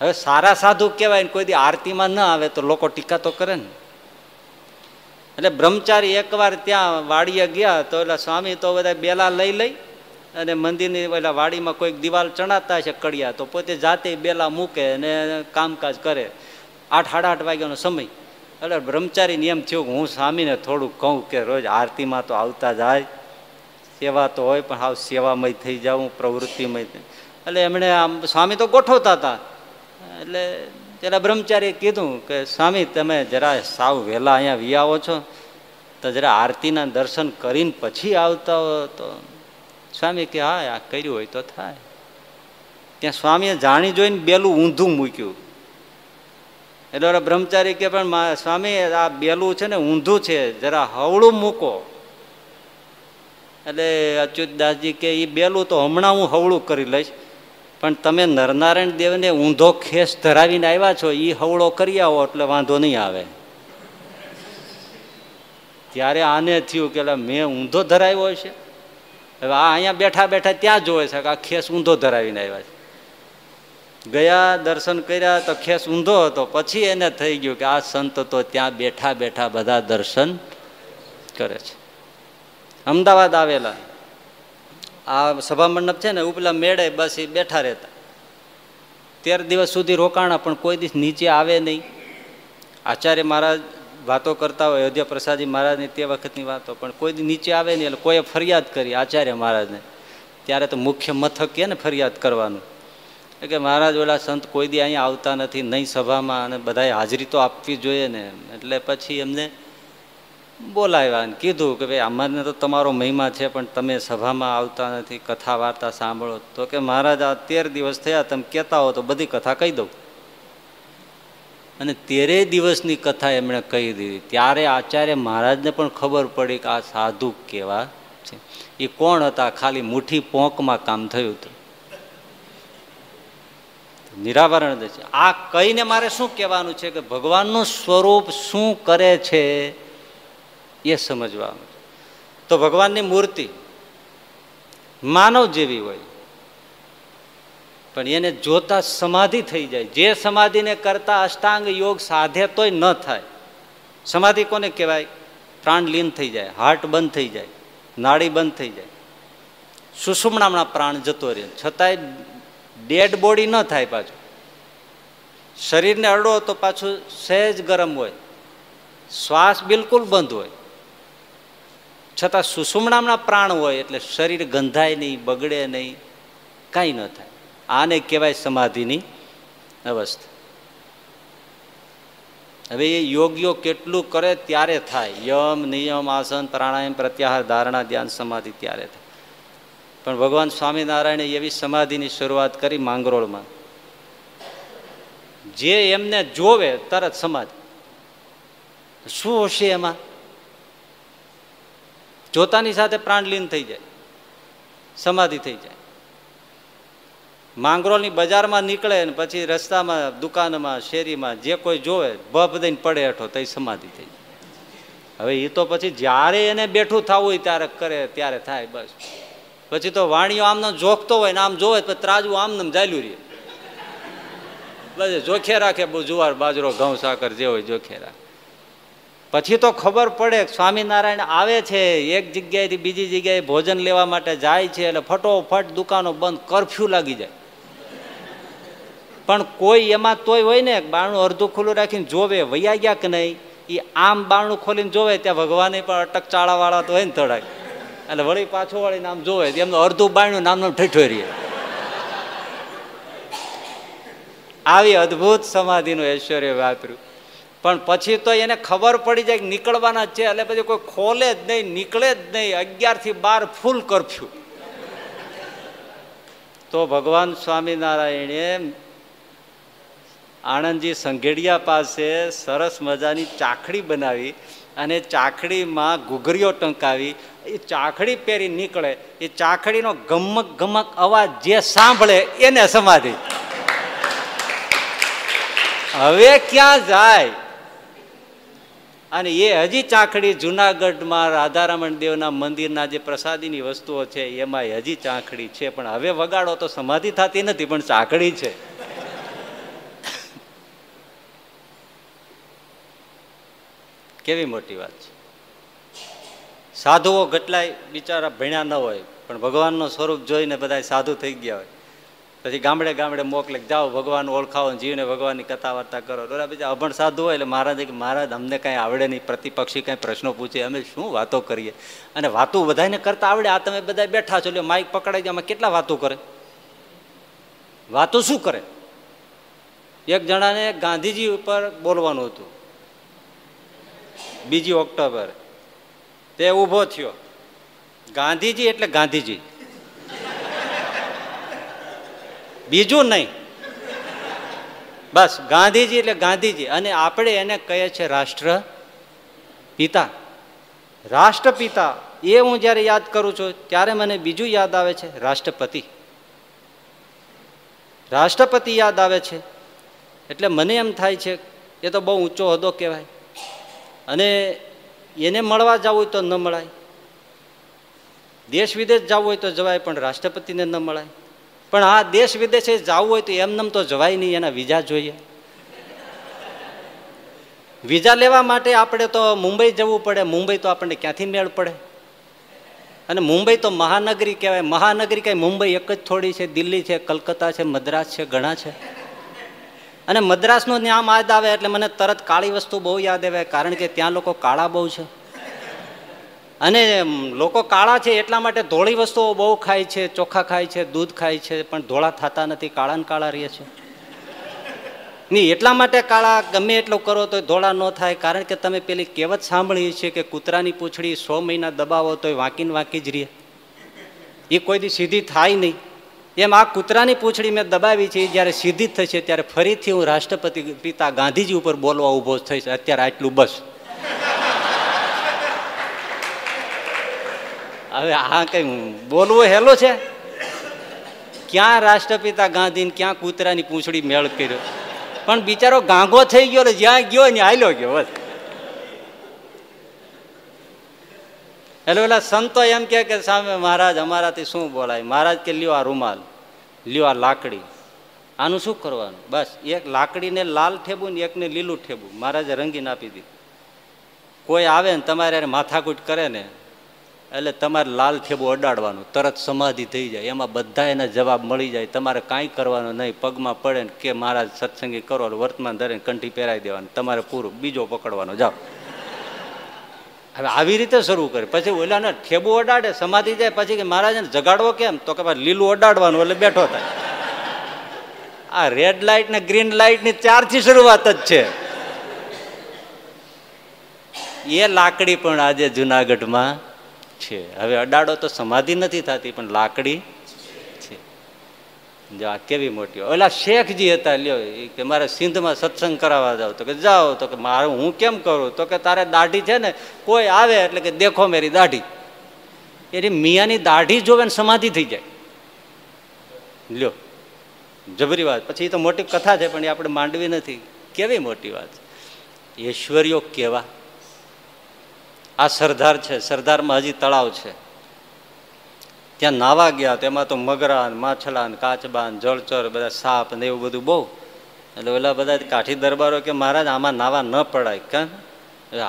હવે સારા સાધુ કહેવાય ને કોઈ દી આરતીમાં ન આવે તો લોકો ટીકા તો કરે ને. એટલે બ્રહ્મચારી એકવાર ત્યાં વાડીએ ગયા તો એટલે સ્વામી તો બધા બેલા લઈ અને મંદિરની પેલા વાડીમાં કોઈક દિવાલ ચણાતા છે કડિયા, તો પોતે જાતે બેલા મૂકે અને કામકાજ કરે. 8-8:30 વાગ્યાનો સમય. એટલે બ્રહ્મચારીને એમ થયું કે હું સ્વામીને થોડુંક કહું કે રોજ આરતીમાં તો આવતા જાય, સેવા તો હોય પણ હાવ સેવામય થઈ જાઉં, પ્રવૃત્તિમય. એટલે એમણે આમ સ્વામી તો ગોઠવતા હતા. એટલે પેલા બ્રહ્મચારીએ કીધું કે સ્વામી તમે જરા સાવ વહેલા અહીંયા વી આવો છો તો જરા આરતીના દર્શન કરીને પછી આવતા હો તો. સ્વામી કે હા આ કર્યું હોય તો થાય. ત્યાં સ્વામીએ જાણી જોઈને બેલું ઊંધું મૂક્યું. એટલે બ્રહ્મચારી કે પણ સ્વામી આ બેલું છે ને ઊંધું છે, જરા હવળું મૂકો. એટલે અચ્યુતદાસજી કે એ બેલું તો હમણાં હું હવળું કરી લઈશ, પણ તમે નરનારાયણ દેવને ઊંધો ખેસ ધરાવીને આવ્યા છો, એ હવળો કરી આવો એટલે વાંધો નહીં આવે. ત્યારે આને થયું કે મેં ઊંધો ધરાવ્યો છે. હવે આ અહીંયા બેઠા બેઠા ત્યાં જોવે છે કે આ ખેસ ઊંધો ધરાવીને આવ્યા છે. ગયા દર્શન કર્યા તો ખેસ ઊંધો હતો. પછી એને થઈ ગયું કે આ સંત તો ત્યાં બેઠા બેઠા બધા દર્શન કરે છે. અમદાવાદ આવેલા આ સભા મંડપ છે ને ઉપલા મેળે બસ એ બેઠા રહેતા. 13 દિવસ સુધી રોકાણા, પણ કોઈ દિવસ નીચે આવે નહીં. આચાર્ય મહારાજ વાતો કરતા હોય, અયોધ્યા પ્રસાદજી મહારાજની તે વખતની વાતો, પણ કોઈ દી નીચે આવે નહીં. એટલે કોઈએ ફરિયાદ કરી આચાર્ય મહારાજને. ત્યારે તો મુખ્ય મથક કે ને ફરિયાદ કરવાનું કે મહારાજ ઓલા સંત કોઈ દી અહીંયા આવતા નથી, નહીં સભામાં, અને બધાએ હાજરી તો આપવી જોઈએ ને. એટલે પછી એમને બોલાવ્યા અને કીધું કે ભાઈ અમારને તો તમારો મહિમા છે, પણ તમે સભામાં આવતા નથી, કથા વાર્તા સાંભળો. તો કે મહારાજ આ 13 દિવસ થયા, તમે કહેતા હો તો બધી કથા કહી દઉં. અને 13 દિવસની કથા એમણે કહી દીધી. ત્યારે આચાર્ય મહારાજને પણ ખબર પડી કે આ સાધુ કેવા છે. એ કોણ હતા? ખાલી મુઠ્ઠી પોંકમાં કામ થયું હતું. નિરાવરણ છે. આ કહીને મારે શું કહેવાનું છે કે ભગવાનનું સ્વરૂપ શું કરે છે એ સમજવાનું. તો ભગવાનની મૂર્તિ માનવ જેવી હોય, પણ એને જોતા સમાધિ થઈ જાય. જે સમાધિને કરતા અષ્ટાંગ યોગ સાધે તોય ન થાય. સમાધિ કોને કહેવાય? પ્રાણ લીન થઈ જાય, હાર્ટ બંધ થઈ જાય, નાડી બંધ થઈ જાય, સુષુમ્ણામાં પ્રાણ જતો રહે, છતાંય ડેડ બોડી ન થાય. પાછું શરીરને અડો તો પાછું સહેજ ગરમ હોય, શ્વાસ બિલકુલ બંધ હોય, છતાં સુષુમ્ણામાં પ્રાણ હોય એટલે શરીર ગંધાય નહીં, બગડે નહીં, કાંઈ ન થાય. આને કહેવાય સમાધિની અવસ્થા. હવે એ યોગીઓ કેટલું કરે ત્યારે થાય. યમ, નિયમ, આસન, પ્રાણાયામ, પ્રત્યાહાર, ધારણા, ધ્યાન, સમાધિ ત્યારે થાય. પણ ભગવાન સ્વામિનારાયણે એવી સમાધિની શરૂઆત કરી માંગરોળમાં, જે એમને જોવે તરત સમાધિ. શું હશે એમાં? જોતાની સાથે પ્રાણલીન થઈ જાય, સમાધિ થઈ જાય. માંગરોળની બજારમાં નીકળે ને પછી રસ્તામાં, દુકાનમાં, શેરીમાં જે કોઈ જોવે ભપ દઈને પડે હેઠો તો સમાધિ થઈ જાય. હવે એ તો પછી જ્યારે એને બેઠું થવું હોય ત્યારે કરે, ત્યારે થાય. બસ પછી તો વાણીઓ આમને જોખતો હોય ને આમ જોવે તો ત્રાજવું આમને ચાલ્યું રહે. બસ જોખે રાખે, બહુ જુવાર બાજરો ઘઉં સાકર જે હોય જોખે રાખે. પછી તો ખબર પડે સ્વામિનારાયણ આવે છે, એક જગ્યાએથી બીજી જગ્યાએ ભોજન લેવા માટે જાય છે, એટલે ફટોફટ દુકાનો બંધ, કરફ્યુ લાગી જાય. પણ કોઈ એમાં તોય હોય ને બારણું અડધું ખુલ્લું રાખીને જોવે વૈયા ગયા કે નહીં. એ આમ બારણું ખોલીને જોવે ત્યાં ભગવાને પણ અટક ચાળા વાળા તો હોય ને થોડાક, એટલે વળી પાછું વળીને આમ જોવે એમનું અડધું બારણું નામનું ઠઠોઈ રહીએ. આવી અદભુત સમાધિનું ઐશ્વર્ય વાપર્યું. પણ પછી તો એને ખબર પડી જાય કે નીકળવાના છે, એટલે પછી કોઈ ખોલે જ નહીં, નીકળે જ નહીં. 11 થી 12 ફૂલ કરફ્યુ. તો ભગવાન સ્વામિનારાયણે આણંદજી સંઘેડિયા પાસે સરસ મજાની ચાખડી બનાવી અને ચાખડીમાં ઘૂઘરીઓ ટંકાવી. એ ચાખડી પહેરી નીકળે, એ ચાખડીનો ગમક ગમક અવાજ જે સાંભળે એને સમાધિ. હવે ક્યાં જાય? અને એ હજી ચાખડી જુનાગઢમાં રાધારમણ દેવના મંદિરના જે પ્રસાદીની વસ્તુઓ છે એમાં હજી ચાખડી છે. પણ હવે વગાડો તો સમાધિ થતી નથી, પણ ચાખડી છે. કેવી મોટી વાત છે. સાધુઓ કેટલાય બિચારા ભણ્યા ન હોય પણ ભગવાનનું સ્વરૂપ જોઈને બધા સાધુ થઈ ગયા હોય. પછી ગામડે ગામડે મોકલે, જાઓ ભગવાન ઓળખાવો, જીવને ભગવાનની કથા વાર્તા કરો. ઓલા બીજા અભણ સાધુ હોય એટલે મહારાજે કે મહારાજ અમને કાંઈ આવડે નહીં, પ્રતિપક્ષી કાંઈ પ્રશ્નો પૂછે, અમે શું વાતો કરીએ? અને વાતો બધાને કરતા આવડે, આ તમે બધા બેઠા છો, એટલે માઇક પકડાઈ જાય, આમાં કેટલા વાતો કરે? વાતો શું કરે? એક જણાને ગાંધીજી ઉપર બોલવાનું હતું 2 ઓક્ટોબર. તે ઊભો થયો. ગાંધીજી એટલે ગાંધીજી, બીજું નહીં. બસ ગાંધીજી એટલે ગાંધીજી. અને આપણે એને કહીએ છીએ રાષ્ટ્રપિતા. રાષ્ટ્રપિતા એ હું જયારે યાદ કરું છું ત્યારે મને બીજું યાદ આવે છે, રાષ્ટ્રપતિ. રાષ્ટ્રપતિ યાદ આવે છે એટલે મને એમ થાય છે એ તો બહુ ઊંચો હોદ્દો કહેવાય. અને એને મળવા જવું હોય તો ન મળાય, દેશ વિદેશ જવું હોય તો જવાય, પણ રાષ્ટ્રપતિને ન મળાય. પણ આ દેશ વિદેશે જવું હોય તો એમનેમ તો જવાય નહીં, એના વિઝા જોઈએ. વિઝા લેવા માટે આપણે તો મુંબઈ જવું પડે. મુંબઈ તો આપણને ક્યાંથી મેળ પડે? અને મુંબઈ તો મહાનગરી કહેવાય. મહાનગરી કઈ મુંબઈ એક જ થોડી છે? દિલ્હી છે, કલકત્તા છે, મદ્રાસ છે, ઘણા છે. અને મદ્રાસનું નામ યાદ આવે એટલે મને તરત કાળી વસ્તુ બહુ યાદ આવે, કારણ કે ત્યાં લોકો કાળા બહુ છે. અને લોકો કાળા છે એટલા માટે ધોળી વસ્તુઓ બહુ ખાય છે, ચોખા ખાય છે, દૂધ ખાય છે, પણ ધોળા થતા નથી, કાળા ને કાળા રહે છે. નહીં એટલા માટે કાળા ગમે એટલું કરો તો ધોળા ન થાય, કારણ કે તમે પેલી કહેવત સાંભળી છે કે કૂતરાની પૂંછડી 100 મહિના દબાવો તો વાંકીને વાંકી જ રહે, એ કોઈ દી સીધી થાય નહીં. એમ આ કૂતરાની પૂંછડી મેં દબાવી છે, જ્યારે સીધી થશે ત્યારે ફરીથી હું રાષ્ટ્રપતિ પિતા ગાંધીજી ઉપર બોલવા ઊભો થઈશ. અત્યારે આટલું બસ. હવે આ કઈ બોલવું હેલો છે? ક્યાં રાષ્ટ્રપિતા ગાંધી ક્યાં કૂતરાની પૂંછડી મેળ કર્યો? પણ બિચારો ગાંગો થઈ ગયો, જ્યાં ગયો ને હાલ્યો ગયો બસ. એટલે પેલા સંતો એમ કે સામે મહારાજ અમારાથી શું બોલાય? મહારાજ કે લ્યો આ રૂમાલ, લ્યો આ લાકડી, આનું શું કરવાનું? બસ એક લાકડીને લાલ ઠેબું ને એકને લીલું ઠેબું મહારાજે રંગીને આપી દીધું. કોઈ આવે ને તમારે માથાકૂટ કરે ને એટલે તમારે લાલ ઠેબું અડાડવાનું, તરત સમાધિ થઈ જાય. એમાં બધા એના જવાબ મળી જાય. તમારે કાંઈ કરવાનું નહીં. પગમાં પડે ને કે મહારાજ સત્સંગી કરો, વર્તમાન ધરે કંઠી પહેરાવી દેવાનું, તમારે પૂરું. બીજો પકડવાનો, જાઓ. હવે આવી રીતે શરૂ કરે. પછી ઓલાને ઠેબુ અડાડે, સમાધિ જાય. પછી કે મહારાજને જગાડવો કેમ? તો કે ભાઈ લીલું અડાડવાનું એટલે બેઠો થાય. આ રેડ લાઇટ ને ગ્રીન લાઇટ ની 4 થી શરૂઆત જ છે. એ લાકડી પણ આજે જુનાગઢમાં છે. હવે અડાડો તો સમાધિ નથી થતી, પણ લાકડી છે. જો આ કેવી મોટી. ઓલા શેખજી હતા, લ્યો કે મારે સિંધમાં સત્સંગ કરાવવા જાવ, તો કે જાઓ. તો કે મારે હું કેમ કરું? તો કે તારે દાઢી છે ને, કોઈ આવે એટલે કે દેખો મેરી દાઢી. એની મિયાની દાઢી જોવે ને સમાધિ થઈ જાય. લ્યો જબરી વાત. પછી તો મોટી કથા છે, પણ એ આપણે માંડવી નથી. કેવી મોટી વાત. ઐશ્વર્યો કેવા. આ સરદાર છે, સરદારમાં હજી તળાવ છે. ત્યાં નાવા ગયા, તેમાં તો મગરા, માછલા, કાચબા, જળચર, બધા સાપ ને એવું બધું બહુ. એટલે ઓલા બધા કાઠી દરબારો કે મહારાજ આમાં નાવા ન પડાય. કેમ?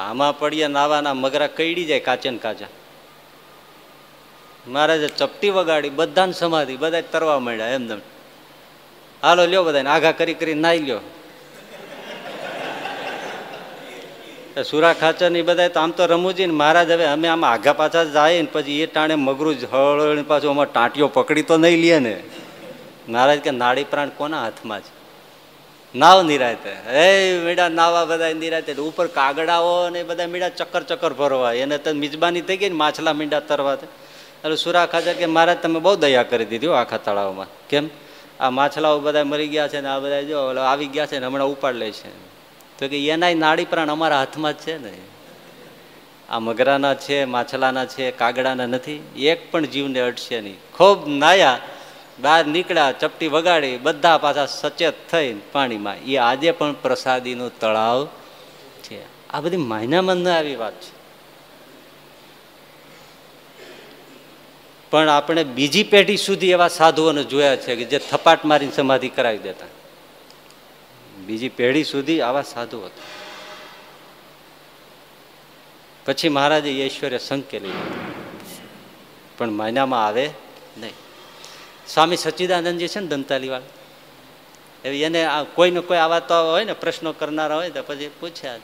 આમાં પડીએ નાવાના મગરા કઈડી જાય કાચે ને કાચા. મહારાજે ચપટી વગાડી, બધાને સમાધિ, બધા તરવા માંડ્યા એમને. હાલો લ્યો બધાને આઘા કરી નાઈ લ્યો. સુરા ખાચર ની બધા તો આમ તો રમૂજી ને મહારાજ હવે અમે આમ આઘા પાછા જાય ને પછી એ ટાણે મગરું જ હળ પાછું અમારે ટાંટીઓ પકડી તો નહીં લે ને. મહારાજ કે નાડી પ્રાણ કોના હાથમાં છે? નાવ નિરાતે. મીડા નાવા બધા નિરાતે. ઉપર કાગડાઓ ને બધા મીડા ચક્કર ભરવા. એને તો મિજબાની થઈ ગઈ ને માછલા મીંડા તરવા. એટલે સુરા ખાચર કે મહારાજ તમે બહુ દયા કરી દીધી આખા તળાવમાં. કેમ? આ માછલાઓ બધા મરી ગયા છે ને આ બધા જો આવી ગયા છે ને હમણાં ઉપાડ લે છે. તો કે એના નાડી પ્રાણ અમારા હાથમાં જ છે ને. આ મગરાના છે, માછલાના છે, કાગડાના નથી. એક પણ જીવને અડશે નહીં. ખૂબ નાયા, બહાર નીકળ્યા, ચપટી વગાડી, બધા પાછા સચેત થઈ પાણીમાં. એ આજે પણ પ્રસાદીનું તળાવ છે. આ બધી માયનામાં ન આવી વાત છે. પણ આપણે બીજી પેઢી સુધી એવા સાધુઓને જોયા છે કે જે થપાટ મારીને સમાધિ કરાવી દેતા. બીજી પેઢી સુધી આવા સાધુ હતા. પછી મહારાજે ઐશ્વર્ય સંકેલી પણ માયનામાં આવે નહીં. સ્વામી સચ્ચિદાનંદજી છે ને દંતાલી વાળા, એને કોઈને કોઈ આવા તો હોય ને પ્રશ્નો કરનારા હોય તો પછી પૂછ્યા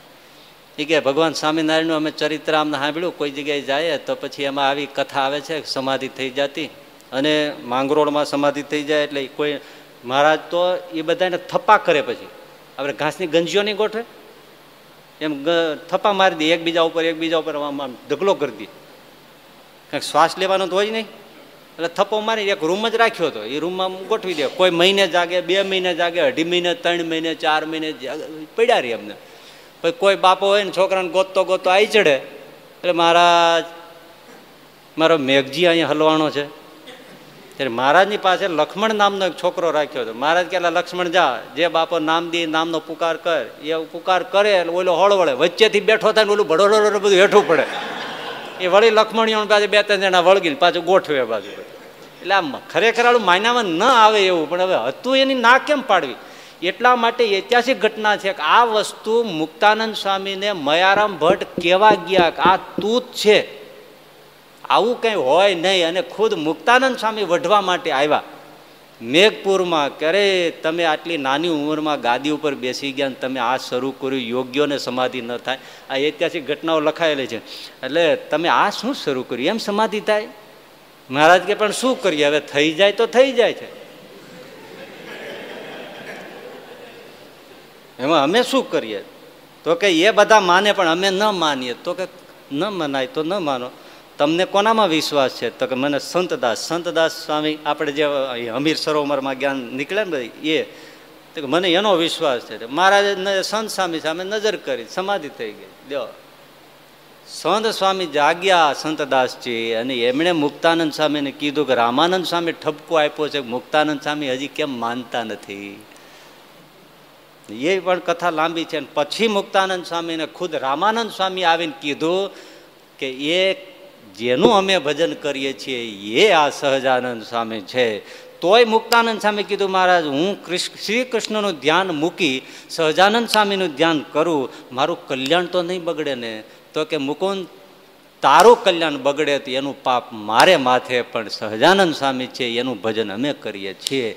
એ કે ભગવાન સ્વામિનારાયણનું અમે ચરિત્ર આમને સાંભળ્યું, કોઈ જગ્યાએ જાય તો પછી એમાં આવી કથા આવે છે સમાધિ થઈ જતી અને માંગરોળમાં સમાધિ થઈ જાય એટલે કોઈ મહારાજ તો એ બધાને થપ્પા કરે. પછી આપણે ઘાસની ગંજીઓ નહીં ગોઠવે એમ થપ્પા મારી દે એકબીજા ઉપર આમ ઢગલો કરી દે. કંઈક શ્વાસ લેવાનો તો હોય જ નહીં એટલે થપ્પો મારી એક રૂમ જ રાખ્યો હતો. એ રૂમમાં ગોઠવી દે. કોઈ મહિને જાગે, 2 મહિને જાગે, 2.5 મહિને, 3 મહિને, 4 મહિને પડ્યા રહી અમને. પછી કોઈ બાપો હોય ને છોકરાને ગોતતો આવી ચડે એટલે મહારાજ મારો મેઘજી અહીંયા હલવાનો છે. ત્યારે મહારાજની પાસે લક્ષ્મણ નામનો એક છોકરો રાખ્યો હતો. મહારાજ કે લક્ષ્મણ જા, જે બાપો નામ દે નામનો પુકાર કર. એ પુકાર કરે એટલે ઓલો હળવળે, વચ્ચેથી બેઠો થાય ને ઓલું ભડોડો બધું હેઠું પડે. એ વળી લક્ષ્મણીઓ પાસે 2-3 જણા વળગીને પાછું ગોઠવે બાજુ. એટલે આમ ખરેખર આવું માયનામાં ન આવે એવું, પણ હવે હતું એની ના કેમ પાડવી? એટલા માટે ઐતિહાસિક ઘટના છે કે આ વસ્તુ મુક્તાનંદ સ્વામીને મયારામ ભટ્ટ કેવા ગયા કે આ તું જ છે, આવું કંઈ હોય નહીં. અને ખુદ મુક્તાનંદ સ્વામી વઢવા માટે આવ્યા મેઘપુરમાં કે અરે તમે આટલી નાની ઉંમરમાં ગાદી ઉપર બેસી ગયા ને તમે આ શરૂ કર્યું, યોગ્યોને સમાધિ ન થાય. આ ઐતિહાસિક ઘટનાઓ લખાયેલી છે. એટલે તમે આ શું શરૂ કર્યું? એમ સમાધિ થાય? મહારાજ કે પણ શું કરીએ, હવે થઈ જાય તો થઈ જાય છે, એમાં અમે શું કરીએ? તો કે એ બધા માને પણ અમે ન માનીએ. તો કે ન મનાય તો ન માનો. તમને કોનામાં વિશ્વાસ છે? તો કે મને સંતદાસ સ્વામી આપણે જે હમીર સરોવરમાં જ્ઞાન નીકળે ને એ તો મને એનો વિશ્વાસ છે. મહારાજે સંત સ્વામી સામે નજર કરી, સમાધિ થઈ ગઈ. લ્યો, સંત સ્વામી જાગ્યા સંતદાસજી, અને એમણે મુક્તાનંદ સ્વામીને કીધું કે રામાનંદ સ્વામી ઠપકો આપ્યો છે, મુક્તાનંદ સ્વામી હજી કેમ માનતા નથી? એ પણ કથા લાંબી છે. પછી મુક્તાનંદ સ્વામીને ખુદ રામાનંદ સ્વામી આવીને કીધું કે એ જેનું અમે ભજન કરીએ છીએ એ આ સહજાનંદ સ્વામી છે. તોય મુક્તાનંદ સ્વામી કીધું મહારાજ હું શ્રી કૃષ્ણનું ધ્યાન મૂકી સહજાનંદ સ્વામીનું ધ્યાન કરું, મારું કલ્યાણ તો નહીં બગડે ને? તો કે મુકુંદ તારું કલ્યાણ બગડે તો એનું પાપ મારે માથે, પણ સહજાનંદ સ્વામી છે એનું ભજન અમે કરીએ છીએ.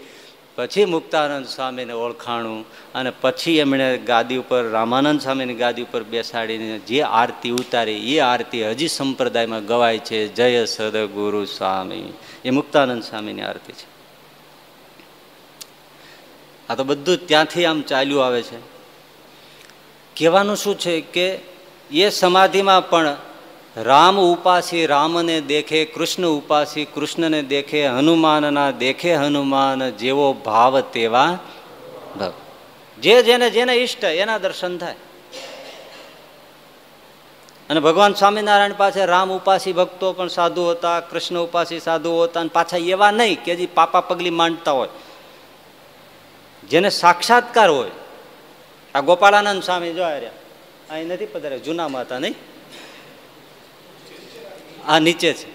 પછી મુક્તાનંદ સ્વામીને ઓળખાણું અને પછી એમણે ગાદી ઉપર રામાનંદ સ્વામીની ગાદી ઉપર બેસાડીને જે આરતી ઉતારી એ આરતી હજી સંપ્રદાયમાં ગવાય છે. જય સદગુરુ સ્વામી, એ મુક્તાનંદ સ્વામીની આરતી છે. આ તો બધું ત્યાંથી આમ ચાલ્યું આવે છે. કહેવાનું શું છે કે એ સમાધિમાં પણ રામ ઉપાસી રામને દેખે, કૃષ્ણ ઉપાસી કૃષ્ણને દેખે, હનુમાનના દેખે હનુમાન, જેવો ભાવ તેવા ભાવ. જેને જેને ઈષ્ટ એના દર્શન થાય. અને ભગવાન સ્વામિનારાયણ પાસે રામ ઉપાસી ભક્તો પણ સાધુ હતા, કૃષ્ણ ઉપાસી સાધુ હતા, અને પાછા એવા નહીં કે જે પાપા પગલી માંડતા હોય, જેને સાક્ષાત્કાર હોય. આ ગોપાળાનંદ સ્વામી જોયા રહ્યા, અહીં નથી પધાર્યા, જૂનામાં હતા નહીં, આ નીચે છે.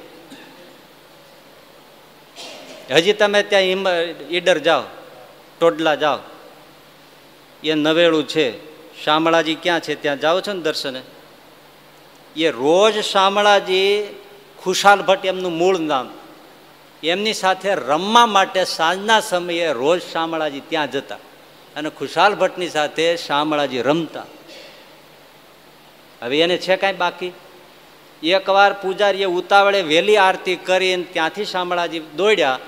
હજી તમે ત્યાં ઈડર જાઓ, ટોડલા જાઓ, એ નવેળું છે. શામળાજી ક્યાં છે ત્યાં જાઓ છો ને દર્શને, એ રોજ શામળાજી, ખુશાલ ભટ્ટ એમનું મૂળ નામ, એમની સાથે રમવા માટે સાંજના સમયે રોજ શામળાજી ત્યાં જતા અને ખુશાલ ભટ્ટની સાથે શામળાજી રમતા. હવે એને છે કાંઈ બાકી? એકવાર પૂજારીએ ઉતાવળે વહેલી આરતી કરીને ત્યાંથી શામળાજી દોડ્યા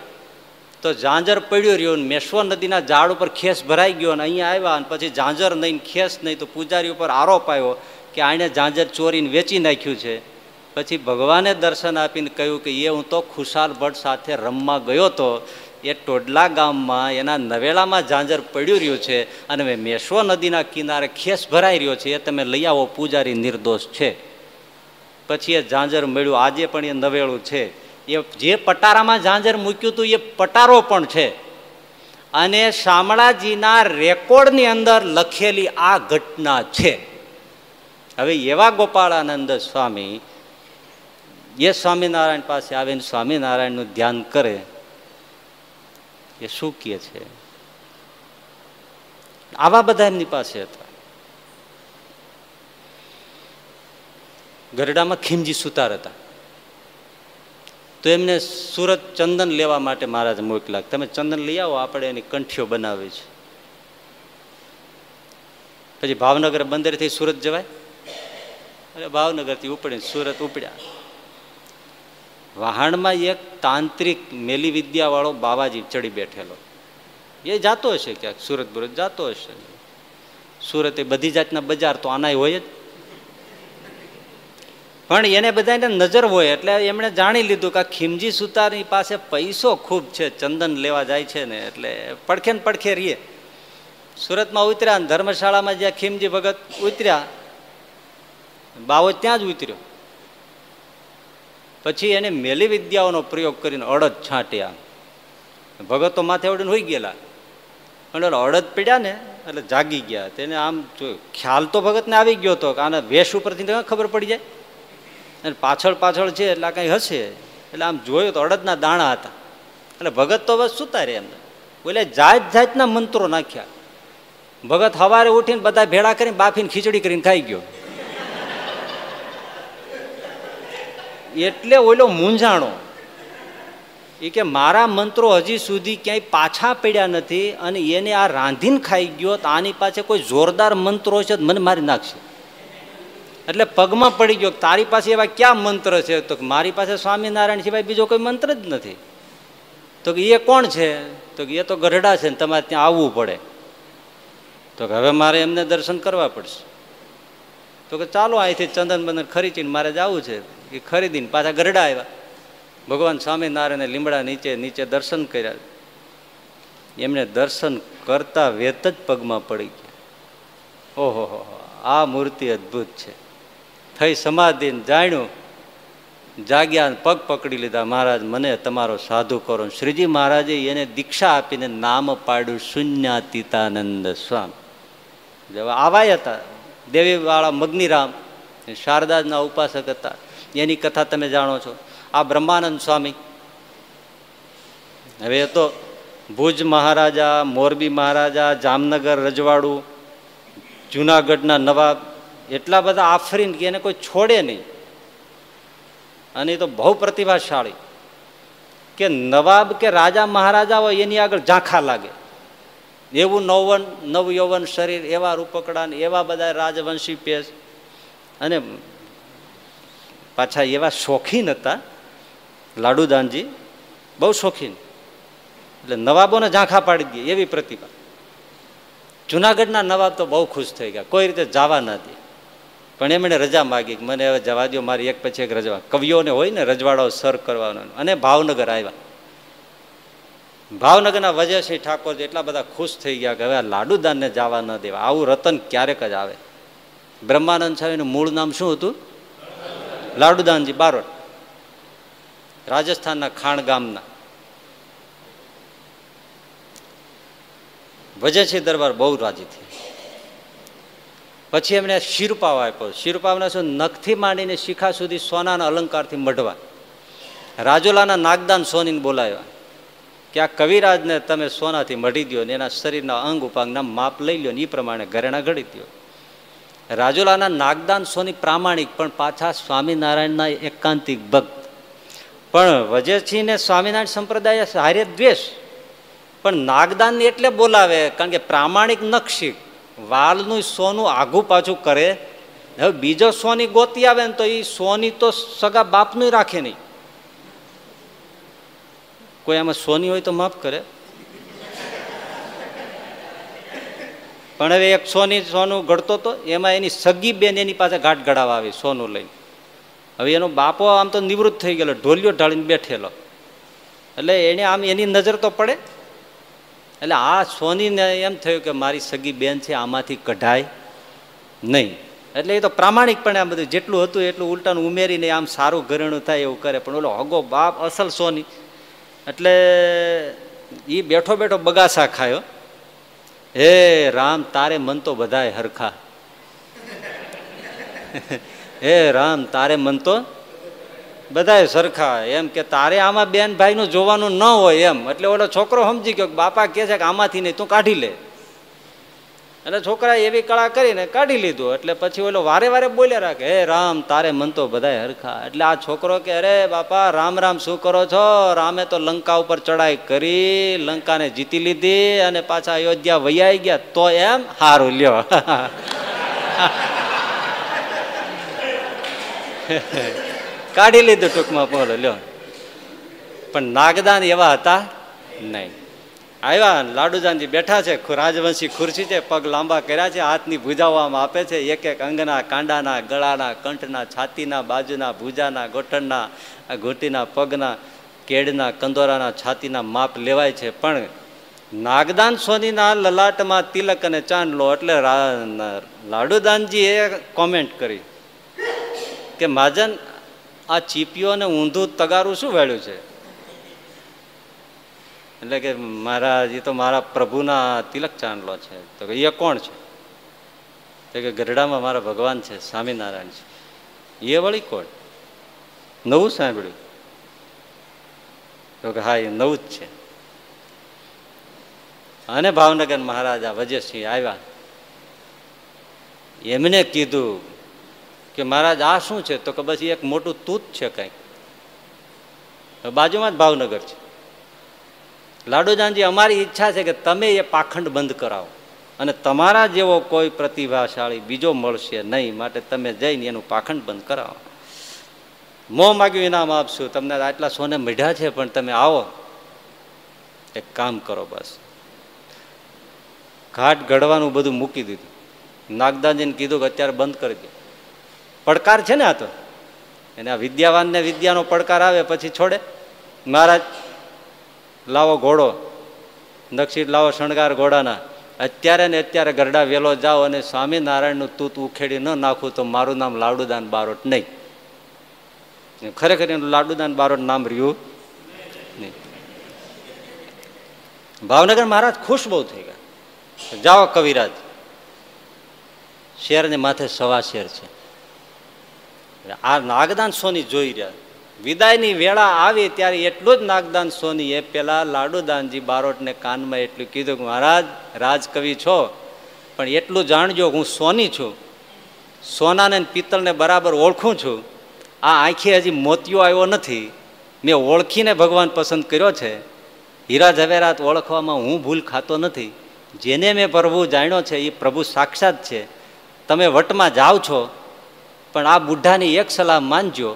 તો ઝાંઝર પડ્યું રહ્યું, મેશ્વો નદીના ઝાડ ઉપર ખેસ ભરાઈ ગયો, અને અહીંયા આવ્યા અને પછી ઝાંઝર નહીં, ખેસ નહીં, તો પૂજારી ઉપર આરોપ આવ્યો કે આને ઝાંઝર ચોરીને વેચી નાખ્યું છે. પછી ભગવાને દર્શન આપીને કહ્યું કે એ હું તો ખુશાલ ભટ્ટ સાથે રમવા ગયો હતો, એ ટોડલા ગામમાં એના નવેલામાં ઝાંઝર પડ્યું રહ્યું છે અને મેશ્વો નદીના કિનારે ખેસ ભરાઈ રહ્યો છે, એ તમે લઈ આવો, પૂજારી નિર્દોષ છે. પછી એ ઝાંઝર મળ્યું, આજે પણ એ નવેળું છે. એ જે પટારામાં ઝાંઝર મૂક્યું હતું એ પટારો પણ છે, અને શામળાજીના રેકોર્ડની અંદર લખેલી આ ઘટના છે. હવે એવા ગોપાળાનંદ સ્વામી એ સ્વામિનારાયણ પાસે આવીને સ્વામિનારાયણનું ધ્યાન કરે, એ શું કહે છે? આવા બધા એમની પાસે હતા. ગરડામાં ખીમજી સુતાર હતા, તો એમને સુરત ચંદન લેવા માટે મહારાજ મોકલા, તમે ચંદન લઈ આવો, આપણે એની કંઠીઓ બનાવી છે. પછી ભાવનગર બંદરથી સુરત જવાય, એટલે ભાવનગરથી ઉપડીને સુરત ઉપડ્યા. વહાણમાં એક તાંત્રિક મેલી વિદ્યા વાળો બાવાજી ચડી બેઠેલો, એ જાતો હશે ક્યાંક, સુરત બુરત જાતો હશે. સુરત એ બધી જાતના બજાર તો આનાય હોય જ, પણ એને બધાને નજર હોય એટલે એમણે જાણી લીધું કે ખીમજી સુતારની પાસે પૈસો ખૂબ છે, ચંદન લેવા જાય છે ને, એટલે પડખે ને પડખે રહીએ. સુરતમાં ઉતર્યા, ધર્મશાળામાં જ્યાં ખીમજી ભગત ઉતર્યા, બાવો ત્યાં જ ઉતર્યો. પછી એને મેલી વિદ્યાઓનો પ્રયોગ કરીને અડદ છાંટ્યા. ભગતો માથે ઉડીને હોઈ ગયેલા, અને અડદ પીડ્યા ને એટલે જાગી ગયા. તેને આમ જોયું, ખ્યાલ તો ભગતને આવી ગયો હતો કે આના વેશ ઉપરથી ખબર પડી જાય, અને પાછળ પાછળ છે એટલે કંઈ હશે. એટલે આમ જોયું તો અડદના દાણા હતા. એટલે ભગત તો બસ સુતા રહે એમને, બોલે જાત જાતના મંત્રો નાખ્યા. ભગત સવારે ઉઠીને બધા ભેળા કરીને બાફીને ખીચડી કરીને ખાઈ ગયો. એટલે ઓલો મૂંઝાણો, એ કે મારા મંત્રો હજી સુધી ક્યાંય પાછા પડ્યા નથી, અને એને આ રાંધીને ખાઈ ગયો, તો આની પાસે કોઈ જોરદાર મંત્રો છે મને મારી નાખશે. એટલે પગમાં પડી ગયો, તારી પાસે એવા ક્યાં મંત્ર છે? તો મારી પાસે સ્વામિનારાયણ સિવાય બીજો કોઈ મંત્ર જ નથી. તો કે એ કોણ છે? તો કે એ તો ગઢડા છે ને તમારે ત્યાં આવવું પડે. તો કે હવે મારે એમને દર્શન કરવા પડશે. તો કે ચાલો અહીંથી ચંદન બંદન ખરીચીને મારે જવું છે. એ ખરીદીને પાછા ગરડા આવ્યા. ભગવાન સ્વામિનારાયણને લીમડા નીચે નીચે દર્શન કર્યા. એમને દર્શન કરતા વેત જ પગમાં પડી ગયા. ઓહો, આ મૂર્તિ અદ્ભુત છે. થઈ સમાધિને જાણ્યું, જાગ્યા, પગ પકડી લીધા. મહારાજ મને તમારો સાધુ કરો. શ્રીજી મહારાજે એને દીક્ષા આપીને નામ પાડ્યું શૂન્યાતીતાનંદ સ્વામી. આવાય હતા દેવીવાળા મગ્નિરામ, શારદાના ઉપાસક હતા. એની કથા તમે જાણો છો. આ બ્રહ્માનંદ સ્વામી, હવે તો ભુજ મહારાજા, મોરબી મહારાજા, જામનગર રજવાડું, જુનાગઢના નવાબ, એટલા બધા આફરીન કે એને કોઈ છોડે નહીં. અને એ તો બહુ પ્રતિભાશાળી, કે નવાબ કે રાજા મહારાજા હોય એની આગળ ઝાંખા લાગે એવું નવ યૌવન શરીર, એવા રૂપકડા, એવા બધા રાજવંશી પેશ, અને પાછા એવા શોખીન હતા. લાડુદાનજી બહુ શોખીન, એટલે નવાબોને ઝાંખા પાડી દે એવી પ્રતિભા. જુનાગઢના નવાબ તો બહુ ખુશ થઈ ગયા, કોઈ રીતે જવા ના દે. પણ એમણે રજા માગી, મને હવે જવા દો, મારી એક પછી એક રજવા. કવિઓને હોય ને રજવાડાઓ સર કરવાનો. અને ભાવનગર આવ્યા. ભાવનગરના વજયસિંહ ઠાકોર એટલા બધા ખુશ થઈ ગયા કે હવે આ લાડુદાનને જવા ન દેવા, આવું રતન ક્યારેક જ આવે. બ્રહ્માનંદ સ્વામીનું મૂળ નામ શું હતું? લાડુદાનજી બારોટ, રાજસ્થાનના ખાણ ગામના. વજયસિંહ દરબાર બહુ રાજી થયા. પછી એમને શિરપાવ આપ્યો. શિરપાવના શું? નખથી માંડીને શિખા સુધી સોનાના અલંકારથી મઢવા. રાજુલાના નાગદાન સોનીને બોલાવ્યા કે આ કવિરાજને તમે સોનાથી મઢી દો ને એના શરીરના અંગ ઉપાંગના માપ લઈ લો ને એ પ્રમાણે ઘરેણા ઘડી દો. રાજુલાના નાગદાન સોની પ્રામાણિક પણ પાછા સ્વામિનારાયણના એકાંતિક ભક્ત. પણ વજયસિંહને સ્વામિનારાયણ સંપ્રદાય હારે દ્વેષ. પણ નાગદાનને એટલે બોલાવે કારણ કે પ્રામાણિક નક્ષિક વાલનું સોનું આઘું પાછું કરે. હવે બીજો સોની ગોતી આવે ને તો એ સોની તો સગા બાપનું રાખે નહીં. કોઈ આમાં સોની હોય તો માફ કરે. પણ હવે એક સોનું ઘડતો હતો, એમાં એની સગી બેન એની પાસે ઘાટ ઘડાવા આવી સોનું લઈને. હવે એનો બાપો આમ તો નિવૃત્ત થઈ ગયેલો, ઢોલિયો ઢાળીને બેઠેલો. એટલે એને આમ એની નજર તો પડે. એટલે આ સોનીને એમ થયું કે મારી સગી બેન છે, આમાંથી કઢાય નહીં. એટલે એ તો પ્રામાણિકપણે આ બધું જેટલું હતું એટલું ઉલટાનું ઉમેરીને આમ સારું ઘરેણું થાય એવું કરે. પણ ઓલો હગો બાપ અસલ સોની એટલે એ બેઠો બેઠો બગાસા ખાયો. હે રામ તારે મન તો બધાય હરખા. હે રામ તારે મન તો બધાય સરખા. એમ કે તારે આમાં બેન ભાઈ નું જોવાનું ન હોય એમ. એટલે ઓલો છોકરો સમજી ગયો કે બાપા કે છે કે આમાંથી નહીં તું કાઢી લે. એટલે છોકરાએ એવી કળા કરીને કાઢી લીધું. એટલે પછી ઓલો વારે વારે બોલ્યા રાખે હે રામ તારે મન તો બધાય હરખા. એટલે આ છોકરો કે અરે બાપા રામ રામ શું કરો છો? રામે તો લંકા ઉપર ચડાઈ કરી, લંકાને જીતી લીધી અને પાછા અયોધ્યા વૈયાઈ ગયા તો એમ હારું લ્યો. કાઢી લીધું ટૂંકમાં બોલો લ્યો. પણ નાગદાન એવા હતા નહીં. આવ્યા લાડુદાનજી બેઠા છે, રાજવંશી ખુરશી છે, પગ લાંબા કર્યા છે, હાથની ભુજાઓ આમ આપે છે. એક એક અંગના, કાંડાના, ગળાના, કંઠના, છાતીના, બાજુના, ભુજાના, ગોઠણના, ઘૂંટીના, પગના, કેડના, કંદોરાના, છાતીના માપ લેવાય છે. પણ નાગદાન સોનીના લલાટમાં તિલક અને ચાંદલો. એટલે લાડુદાનજી એ કોમેન્ટ કરી કે મહાજન આ ચીપીઓને ઊંધું તગારું શું વેળ્યું છે? એટલે કે મહારાજ એ તો મારા પ્રભુના તિલક ચાંદલો છે. તો એ કોણ છે? તો કે ગઢડામાં મારા ભગવાન છે, સ્વામિનારાયણ છે. એ વળી કોણ? નવું સાંભળ્યું? તો કે હા એ નવું જ છે. અને ભાવનગર મહારાજા વજયસિંહ આવ્યા. એમને કીધું કે મહારાજ આ શું છે? તો કે બસ એક મોટું તૂત છે કંઈક. બાજુમાં જ ભાવનગર છે. લાડુદાનજી અમારી ઈચ્છા છે કે તમે એ પાખંડ બંધ કરાવો અને તમારા જેવો કોઈ પ્રતિભાશાળી બીજો મળશે નહીં, માટે તમે જઈને એનું પાખંડ બંધ કરાવો. મોં માગ્યું ઇનામ આપશું, તમને આટલા સોને મઢ્યા છે પણ તમે આવો એક કામ કરો. બસ ઘાટ ઘડવાનું બધું મૂકી દીધું. નાગદાનજીને કીધું કે અત્યારે બંધ કરી દો. પડકાર છે ને આ તો એને આ વિદ્યાવાનને વિદ્યાનો પડકાર આવે પછી છોડે. મહારાજ લાવો ઘોડો, નક્ષિત લાવો શણગાર ઘોડાના. અત્યારે ને અત્યારે ગરડા વેલો જાઓ અને સ્વામિનારાયણનું તૂત ઉખેડી ન નાખું તો મારું નામ લાડુદાન બારોટ નહીં. ખરેખર એનું લાડુદાન બારોટ નામ રહ્યું નહીં. ભાવનગર મહારાજ ખુશ બહુ થઈ ગયા. જાઓ કવિરાજ, શેરને માથે સવા શેર છે. આ નાગદાન સોની જોઈ રહ્યા. વિદાયની વેળા આવી ત્યારે એટલું જ નાગદાન સોની એ પેલા લાડુદાનજી બારોટને કાનમાં એટલું કીધું કે મહારાજ રાજકવિ છો પણ એટલું જાણજો હું સોની છું, સોનાને પિત્તળને બરાબર ઓળખું છું. આ આંખે હજી મોતિયો આવ્યો નથી, મેં ઓળખીને ભગવાન પસંદ કર્યો છે. હીરા ઝવેરાત ઓળખવામાં હું ભૂલ ખાતો નથી. જેને મેં પ્રભુ જાણ્યો છે એ પ્રભુ સાક્ષાત છે. તમે વટમાં જાઓ છો પણ આ બુઢાની એક સલાહ માનજો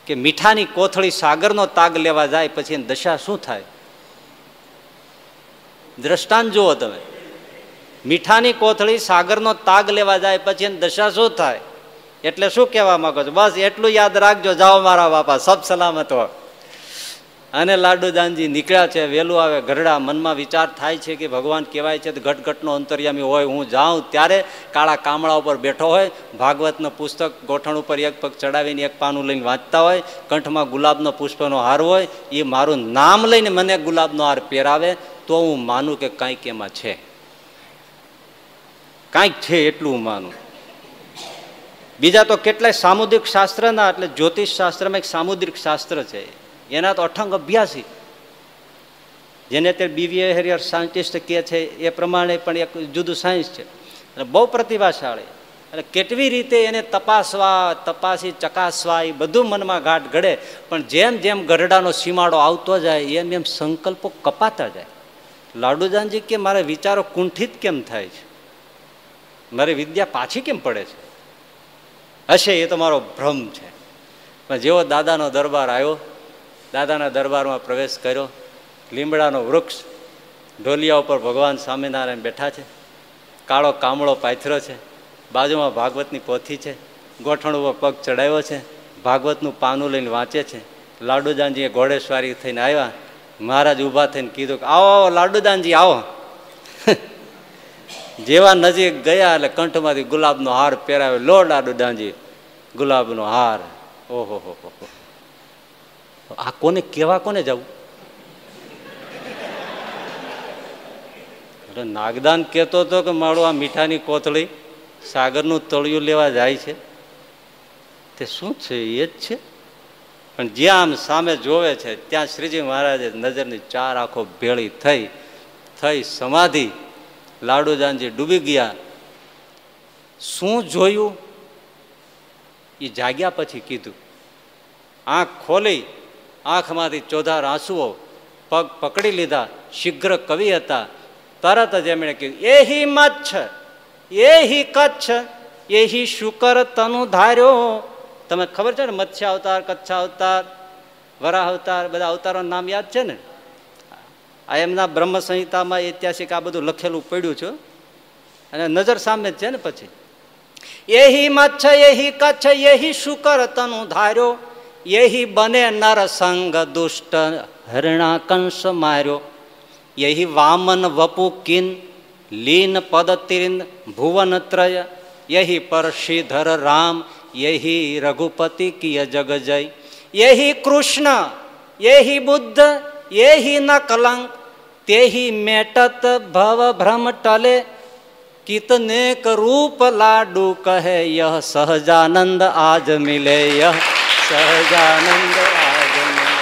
કે મીઠાની કોથળી સાગરનો તાગ લેવા જાય પછી એની દશા શું થાય? દ્રષ્ટાંત જુઓ તમે. મીઠાની કોથળી સાગરનો તાગ લેવા જાય પછી એની દશા શું થાય? એટલે શું કહેવા માંગો છો? બસ એટલું યાદ રાખજો, જાઓ મારા બાપા, સબ સલામત હો. અને લાડુદાનજી નીકળ્યા છે. વહેલું આવે ગરડા, મનમાં વિચાર થાય છે કે ભગવાન કહેવાય છે ઘટઘટનો અંતર્યામી હોય. હું જાઉં ત્યારે કાળા કામળા ઉપર બેઠો હોય, ભાગવતનું પુસ્તક ગોઠણ ઉપર એક પગ ચડાવીને એક પાનું લઈને વાંચતા હોય, કંઠમાં ગુલાબનો પુષ્પનો હાર હોય, એ મારું નામ લઈને મને ગુલાબનો હાર પહેરાવે તો હું માનું કે કાંઈક એમાં છે, કાંઈક છે એટલું હું માનું. બીજા તો કેટલાય સામુદ્રિક શાસ્ત્રના, એટલે જ્યોતિષ શાસ્ત્રમાં એક સામુદ્રિક શાસ્ત્ર છે, એના તો અઠંગ અભ્યાસી, જેને તે બિહેવિયર સાયન્ટિસ્ટ કહે છે એ પ્રમાણે પણ એક જુદું સાયન્સ છે અને બહુ પ્રતિભાશાળી. અને કેટલી રીતે એને તપાસી ચકાસવા, એ બધું મનમાં ગાંઠ ઘડે. પણ જેમ જેમ ગરડાનો સીમાડો આવતો જાય એમ એમ સંકલ્પો કપાતા જાય. લાડુદાનજી કે મારે વિચારો કુંઠિત કેમ થાય છે, મારી વિદ્યા પાછી કેમ પડે છે? હશે એ તો મારો ભ્રમ છે. પણ જેવો દાદાનો દરબાર આવ્યો, દાદાના દરબારમાં પ્રવેશ કર્યો, લીમડાનો વૃક્ષ, ઢોલિયા ઉપર ભગવાન સ્વામિનારાયણ બેઠા છે, કાળો કામળો પાથરો છે, બાજુમાં ભાગવતની પોથી છે, ગોઠણ ઉપર પગ ચડાવ્યો છે, ભાગવતનું પાનું લઈને વાંચે છે. લાડુદાનજીએ ઘોડેસવારી થઈને આવ્યા. મહારાજ ઊભા થઈને કીધું કે આવો લાડુદાનજી આવો. જેવા નજીક ગયા એટલે કંઠમાંથી ગુલાબનો હાર પહેરાવ્યો. લો લાડુદાનજી, ગુલાબનો હાર. ઓહો હો હો, આ કોને કેવા, કોને જવું? નાગદાન કહેતો હતો કે મારું આ મીઠાની કોથળી સાગરનું તળિયું લેવા જાય છે, તે શું છે? એ જ છે. પણ જ્યાં આમ સામે જોવે છે ત્યાં શ્રીજી મહારાજે નજરની ચાર આંખો ભેળી થઈ સમાધિ. લાડુદાનજી ડૂબી ગયા. શું જોયું એ જાગ્યા પછી કીધું. આંખ ખોલી, આંખમાંથી ચોધાર આંસુઓ, પગ પકડી લીધા. શીઘ્ર કવિ હતા, તરત જ એમણે કીધું એહી મચ્છ એહી કચ્છ એહી શુકર તનુ ધાર્યો. તમે ખબર છે ને, મત્સ્ય અવતાર, કચ્છ અવતાર, વરાહ અવતાર, બધા અવતારોનું નામ યાદ છે ને? આ એમના બ્રહ્મ સંહિતામાં ઐતિહાસિક આ બધું લખેલું પડ્યું છે અને નજર સામે જ છે ને. પછી એહી મચ્છ એહી કચ્છ એહી શુકર તનુ ધાર્યો, યહી બને નરસંગ દુષ્ટ હરણા કંસ માર્યો, યહી વામન વપુ કિન લીન પદતિરિંદ ભુવન ત્રય, યહી પરશીધર રામ યહી રઘુપતિ કિય જગ જય, યહી કૃષ્ણ યહી બુદ્ધ યહી ન કલંક, તેહી મેટત ભવ ભ્રમ ટલે, કિતનેક રૂપ લાડુ કહે યહ સહજાનંદ આજ મિલે, યહ સહજાનંદ આજ મિલે.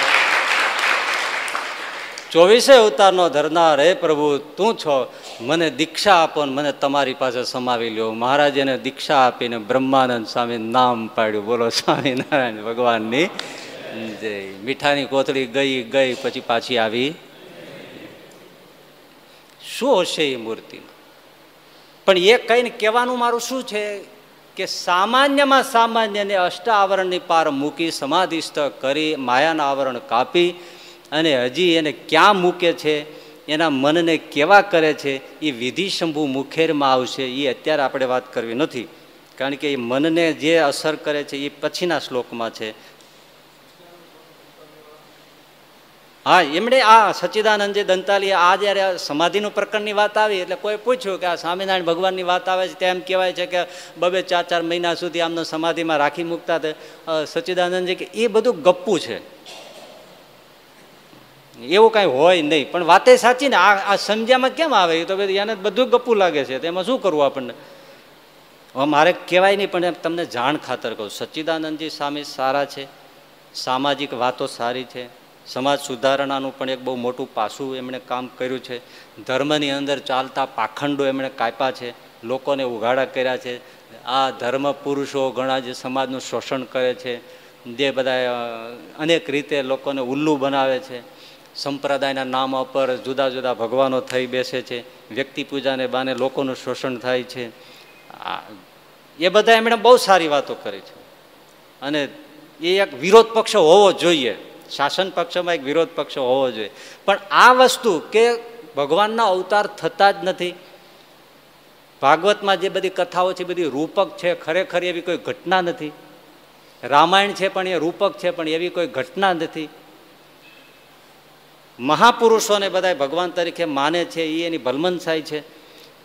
24 અવતારનો ધરનાર હે પ્રભુ તું છો, મને દીક્ષા આપો ને મને તમારી પાસે સમાવી લ્યો. મહારાજ એને દીક્ષા આપીને બ્રહ્માનંદ સ્વામી નામ પાડ્યું. બોલો સ્વામિનારાયણ ભગવાનની જય. મીઠાની કોથળી ગઈ પછી પાછી આવી. શું હશે એ મૂર્તિ? પણ એ કહીને કહેવાનું મારું શું છે કે સામાન્યમાં સામાન્યને અષ્ટ આવરણની પાર મૂકી સમાધિસ્થ કરી માયાના આવરણ કાપી અને હજી એને ક્યાં મૂકે છે, એના મનને કેવા કરે છે, એ વિધિ શંભુ મુખેરમાં આવશે. એ અત્યારે આપણે વાત કરવી નથી, કારણ કે એ મનને જે અસર કરે છે એ પછીના શ્લોકમાં છે. હા, એમણે આ સચ્ચિદાનંદજી દંતાલી આ જયારે સમાધિનું પ્રકરણની વાત આવી એટલે કોઈ પૂછ્યું કે આ સ્વામિનારાયણ ભગવાનની વાત આવે છે તેમ કહેવાય છે કે 2-4 મહિના સુધી આમને સમાધિમાં રાખી મૂકતા. સચ્ચિદાનંદજી કે એ બધું ગપ્પું છે, એવું કઈ હોય નહીં. પણ વાતે સાચી ને, આ સમજ્યામાં કેમ આવે? એ તો એને બધું ગપ્પું લાગે છે, તેમાં શું કરવું આપણને? હવે મારે કહેવાય નહીં, પણ તમને જાણ ખાતર કહું, સચ્ચિદાનંદજી સ્વામી સારા છે, સામાજિક વાતો સારી છે, સમાજ સુધારણાનું પણ એક બહુ મોટું પાસું એમણે કામ કર્યું છે. ધર્મની અંદર ચાલતા પાખંડો એમણે કાપ્યા છે, લોકોને ઉઘાડા કર્યા છે. આ ધર્મ પુરુષો ઘણા જે સમાજનું શોષણ કરે છે, જે બધા અનેક રીતે લોકોને ઉલ્લુ બનાવે છે, સંપ્રદાયના નામ ઉપર જુદા જુદા ભગવાનો થઈ બેસે છે, વ્યક્તિ પૂજાને બાને લોકોનું શોષણ થાય છે, એ બધા એમણે બહુ સારી વાતો કરી છે. અને એ એક વિરોધ પક્ષ હોવો જોઈએ, શાસન પક્ષમાં એક વિરોધ પક્ષ હોવો જોઈએ. પણ આ વસ્તુ કે ભગવાનના અવતાર થતા જ નથી, ભાગવતમાં જે બધી કથાઓ છે બધી રૂપક છે, ખરેખર એવી કોઈ ઘટના નથી. રામાયણ છે પણ એ રૂપક છે, પણ એવી કોઈ ઘટના નથી. મહાપુરુષોને બધા ભગવાન તરીકે માને છે, એ એની ભલમનસાઈ છે.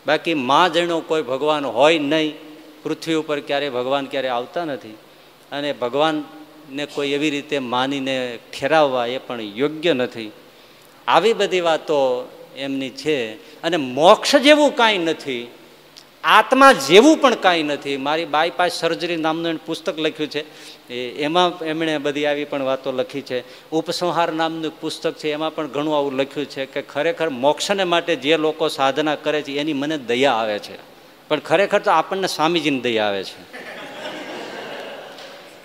બાકી માં જણો કોઈ ભગવાન હોય નહીં. પૃથ્વી ઉપર ક્યારેય ભગવાન ક્યારેય આવતા નથી, અને ભગવાનને કોઈ એવી રીતે માનીને ઠેરાવવા એ પણ યોગ્ય નથી. આવી બધી વાતો એમની છે. અને મોક્ષ જેવું કાંઈ નથી, આત્મા જેવું પણ કાંઈ નથી. મારી બાયપાસ સર્જરી નામનું એને પુસ્તક લખ્યું છે, એમાં એમણે બધી આવી પણ વાતો લખી છે. ઉપસંહાર નામનું પુસ્તક છે, એમાં પણ ઘણું આવું લખ્યું છે કે ખરેખર મોક્ષને માટે જે લોકો સાધના કરે છે એની મને દયા આવે છે, પણ ખરેખર તો આપણને સ્વામીજીની દયા આવે છે.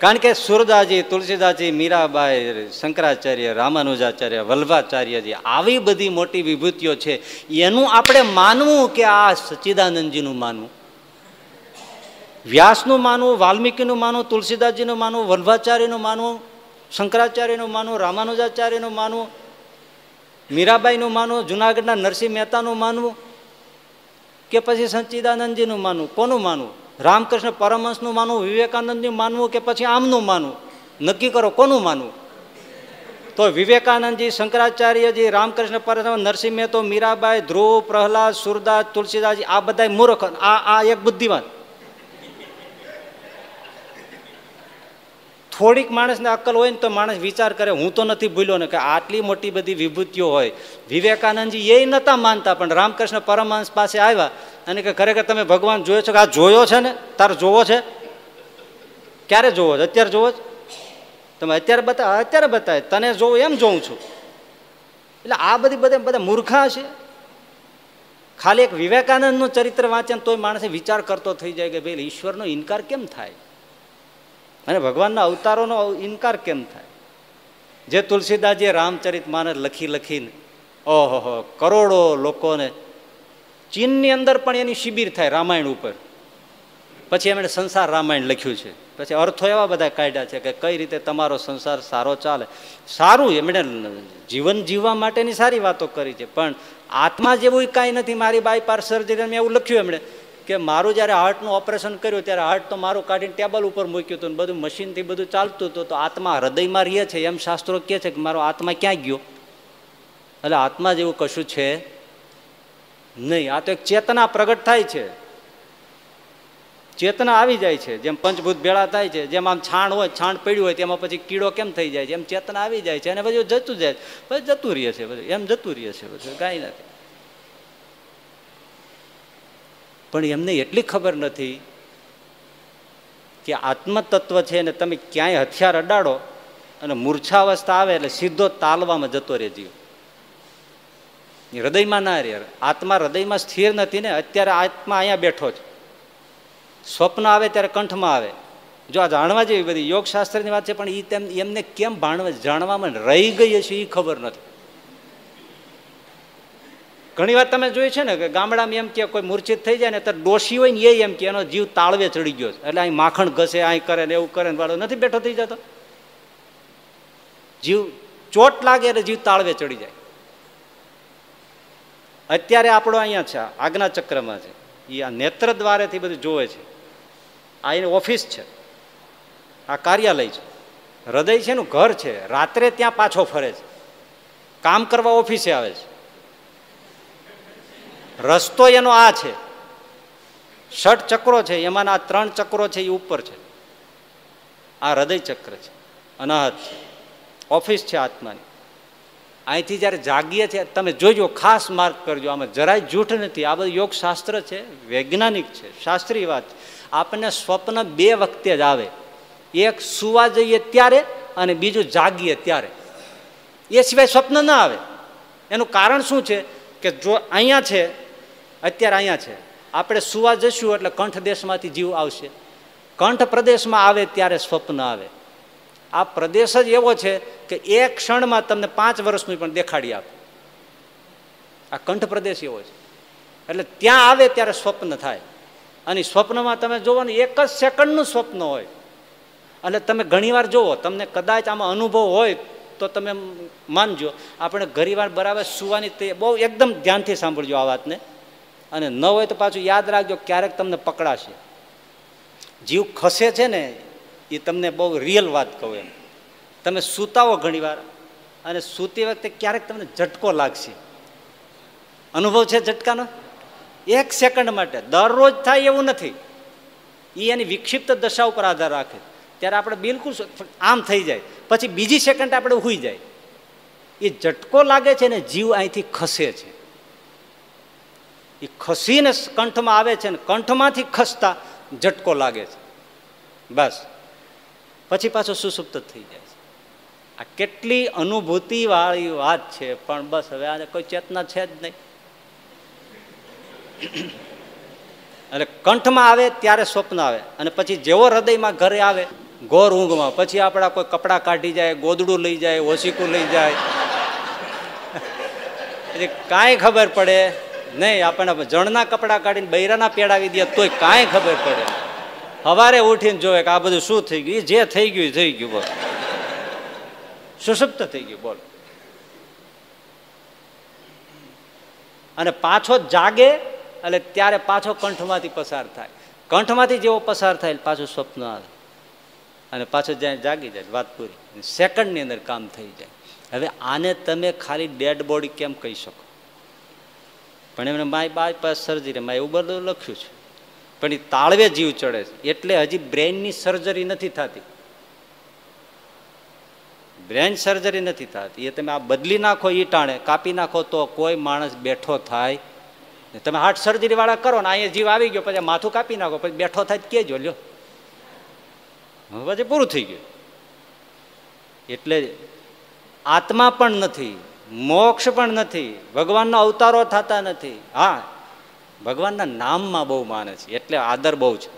કારણ કે સુરદાસજી, તુલસીદાસજી, મીરાબાઈ, શંકરાચાર્ય, રામાનુજાચાર્ય, વલ્ભાચાર્યજી, આવી બધી મોટી વિભૂતિઓ છે. એનું આપણે માનવું કે આ સચ્ચિદાનંદજીનું માનવું, વ્યાસનું માનવું, વાલ્મીકીનું માનવું, તુલસીદાસજીનું માનવું, વલ્ભાચાર્યનું માનવું, શંકરાચાર્યનું માનવું, રામાનુજાચાર્યનું માનવું, મીરાબાઈનું માનવું, જુનાગઢના નરસિંહ મહેતાનું માનવું, કે પછી સચ્ચિદાનંદજીનું માનવું? કોનું માનવું? રામકૃષ્ણ પરમહંસનું માનવું, વિવેકાનંદનું માનવું, કે પછી આમનું માનવું? નક્કી કરો કોનું માનવું. તો વિવેકાનંદજી, શંકરાચાર્યજી, રામકૃષ્ણ પરમહંસ, નરસિંહ મહેતો, મીરાબાઈ, ધ્રુવ, પ્રહલાદ, સુરદાસ, તુલસીદાસજી, આ બધા મૂર્ખ, આ એક બુદ્ધિવાન. થોડીક માણસને અક્કલ હોય ને તો માણસ વિચાર કરે, હું તો નથી ભૂલ્યો ને કે આટલી મોટી બધી વિભૂતિઓ હોય. વિવેકાનંદજી એ નહોતા માનતા, પણ રામકૃષ્ણ પરમહંસ પાસે આવ્યા અને કે ખરેખર તમે ભગવાન જોયો છો? કે આ જોયો છે ને, તારે જોવો છે? ક્યારે જોવો છે? અત્યારે જોવો છે? તમે અત્યારે બતાવે? અત્યારે બતાવે. તને જોવું એમ જોઉં છું. એટલે આ બધી બધા મૂર્ખા છે. ખાલી એક વિવેકાનંદનું ચરિત્ર વાંચે તોય માણસે વિચાર કરતો થઈ જાય કે ભાઈ ઈશ્વરનો ઇનકાર કેમ થાય અને ભગવાનના અવતારોનો ઇનકાર કેમ થાય. જે તુલસીદાસજીએ રામચરિત માનસ લખીને ઓહો કરોડો લોકોને, ચીનની અંદર પણ એની શિબિર થાય રામાયણ ઉપર. પછી એમણે સંસાર રામાયણ લખ્યું છે. પછી અર્થો એવા બધા કાઢ્યા છે કે કઈ રીતે તમારો સંસાર સારો ચાલે. સારું, એમણે જીવન જીવવા માટેની સારી વાતો કરી છે, પણ આત્મા જેવું કાંઈ નથી. મારી બાયપાસ સર્જરી એવું લખ્યું એમણે કે મારું જ્યારે હાર્ટનું ઓપરેશન કર્યું ત્યારે હાર્ટ તો મારું કાઢીને ટેબલ ઉપર મૂક્યું હતું, બધું મશીનથી બધું ચાલતું હતું, તો આત્મા હૃદયમાં રહે છે એમ શાસ્ત્રો કહે છે કે મારો આત્મા ક્યાં ગયો? એટલે આત્મા જેવું કશું છે નહીં. આ તો એક ચેતના પ્રગટ થાય છે, ચેતના આવી જાય છે. જેમ પંચભૂત ભેળા થાય છે, જેમ આમ છાણ હોય, છાણ પડ્યું હોય તેમાં પછી કીડો કેમ થઈ જાય છે, એમ ચેતના આવી જાય છે અને પછી જતું જાય, પછી જતું રહે છે, બધું એમ જતું રહે છે, બધું કાંઈ નથી. પણ એમને એટલી ખબર નથી કે આત્મતત્વ છે ને તમે ક્યાંય હથિયાર અડાડો અને મૂર્છાવસ્થા આવે એટલે સીધો તાલવામાં જતો રહે જીવ. હૃદયમાં ના રહે. આત્મા હૃદયમાં સ્થિર નથી ને. અત્યારે આત્મા અહીંયા બેઠો છે, સ્વપ્ન આવે ત્યારે કંઠમાં આવે. જો આ જાણવા જેવી બધી યોગશાસ્ત્રની વાત છે, પણ એમને કેમ જાણવામાં રહી ગઈ છે એ ખબર નથી. ઘણી વાર તમે જોયું છે ને કે ગામડામાં એમ કે કોઈ મૂર્છિત થઈ જાય ને તો ડોશી હોય ને એ એમ કે એનો જીવ તાળવે ચડી ગયો, એટલે અહીં માખણ ઘસે, અહીં કરે ને એવું કરે ને વાળો નથી બેઠો થઈ જતો. જીવ ચોટ લાગે એટલે જીવ તાળવે ચડી જાય. અત્યારે આપણો અહીંયા છે, આજ્ઞા ચક્રમાં છે, એ આ નેત્ર દ્વારેથી બધું જોવે છે. આ એની ઓફિસ છે, આ કાર્યાલય છે. હૃદય છે એનું ઘર છે. રાત્રે ત્યાં પાછો ફરે છે, કામ કરવા ઓફિસે આવે છે. રસ્તો એનો આ છે. 6 ચક્રો છે, એમાં આ 3 ચક્રો છે એ ઉપર છે. આ હૃદય ચક્ર છે, અનાહત છે, ઓફિસ છે આત્માની. અહીંથી જયારે જાગીએ છીએ તમે જોજો, ખાસ માર્ક કરજો, આમાં જરાય જૂઠ નથી. આ બધું યોગશાસ્ત્ર છે, વૈજ્ઞાનિક છે, શાસ્ત્રીય વાત છે. આપણને સ્વપ્ન 2 વખતે જ આવે. એક સુવા જઈએ ત્યારે અને બીજું જાગીએ ત્યારે. એ સિવાય સ્વપ્ન ના આવે. એનું કારણ શું છે કે જો અહીંયા છે, અત્યારે અહીંયા છે, આપણે સુવા જશું એટલે કંઠ દેશમાંથી જીવ આવશે. કંઠ પ્રદેશમાં આવે ત્યારે સ્વપ્ન આવે. આ પ્રદેશ જ એવો છે કે એક ક્ષણમાં તમને 5 વર્ષનું પણ દેખાડી આપે. આ કંઠ પ્રદેશ એવો છે. એટલે ત્યાં આવે ત્યારે સ્વપ્ન થાય. અને સ્વપ્નમાં તમે જોવો ને 1 જ સેકન્ડનું સ્વપ્ન હોય. એટલે તમે ઘણીવાર જોવો, તમને કદાચ આમાં અનુભવ હોય તો તમે માનજો. આપણે ઘણીવાર બરાબર સુવાની તે બહુ એકદમ ધ્યાનથી સાંભળજો આ વાતને. અને ન હોય તો પાછું યાદ રાખજો, ક્યારેક તમને પકડાશે. જીવ ખસે છે ને એ તમને બહુ રિયલ વાત કહું એમ. તમે સૂતાવો ઘણી વાર અને સૂતી વખતે ક્યારેક તમને ઝટકો લાગશે. અનુભવ છે ઝટકાનો? 1 સેકન્ડ માટે. દરરોજ થાય એવું નથી. એ એની વિક્ષિપ્ત દશા ઉપર આધાર રાખે. ત્યારે આપણે બિલકુલ આમ થઈ જાય, પછી બીજી સેકન્ડ આપણે સૂઈ જાય. એ ઝટકો લાગે છે ને, જીવ અહીંથી ખસે છે. એ ખસીને કંઠમાં આવે છે ને કંઠમાંથી ખસતા ઝટકો લાગે છે. બસ પછી પાછો સુસુપ્ત થઈ જાય છે. આ કેટલી અનુભૂતિ વાળી વાત છે, પણ બસ હવે આને કોઈ ચેતના છે જ નહીં. એટલે કંઠમાં આવે ત્યારે સ્વપ્ન આવે, અને પછી જેવો હૃદયમાં ઘરે આવે ઘોર ઊંઘમાં, પછી આપણા કોઈ કપડાં કાઢી જાય, ગોદડું લઈ જાય, ઓશીકું લઈ જાય, એટલે કાંઈ ખબર પડે નહીં. આપણને જણના કપડાં કાઢીને બૈરાના પેડાવી દે તોય કાંઈ ખબર પડે. સવારે ઉઠીને જોવે કે આ બધું શું થઈ ગયું. જે થઈ ગયું થઈ ગયું, બોલ સુષુપ્ત થઈ ગયું, બોલ. અને પાછો જાગે એટલે ત્યારે પાછો કંઠમાંથી પસાર થાય. કંઠમાંથી જેવો પસાર થાય પાછું સ્વપ્ન આવે અને પાછો જ્યાં જાગી જાય, વાત પૂરી. સેકન્ડની અંદર કામ થઈ જાય. હવે આને તમે ખાલી ડેડ બોડી કેમ કહી શકો? પણ એમને માય બાયપાસ સર્જરી માં એવું બધું લખ્યું છે, પણ એ તાળવે જીવ ચડે છે. એટલે હજી બ્રેઇનની સર્જરી નથી થતી. બ્રેન સર્જરી નથી થતી. એ તમે આ બદલી નાખો, ઈ ટાણે કાપી નાખો તો કોઈ માણસ બેઠો થાય. તમે હાર્ટ સર્જરી વાળા કરો ને, અહીંયા જીવ આવી ગયો, પછી માથું કાપી નાખો, પછી બેઠો થાય કેજો લ્યો, પછી પૂરું થઈ ગયું. એટલે આત્મા પણ નથી, મોક્ષ પણ નથી, ભગવાનના અવતારો થતા નથી. હા, ભગવાનના નામમાં બહુ માને છે, એટલે આદર બહુ છે.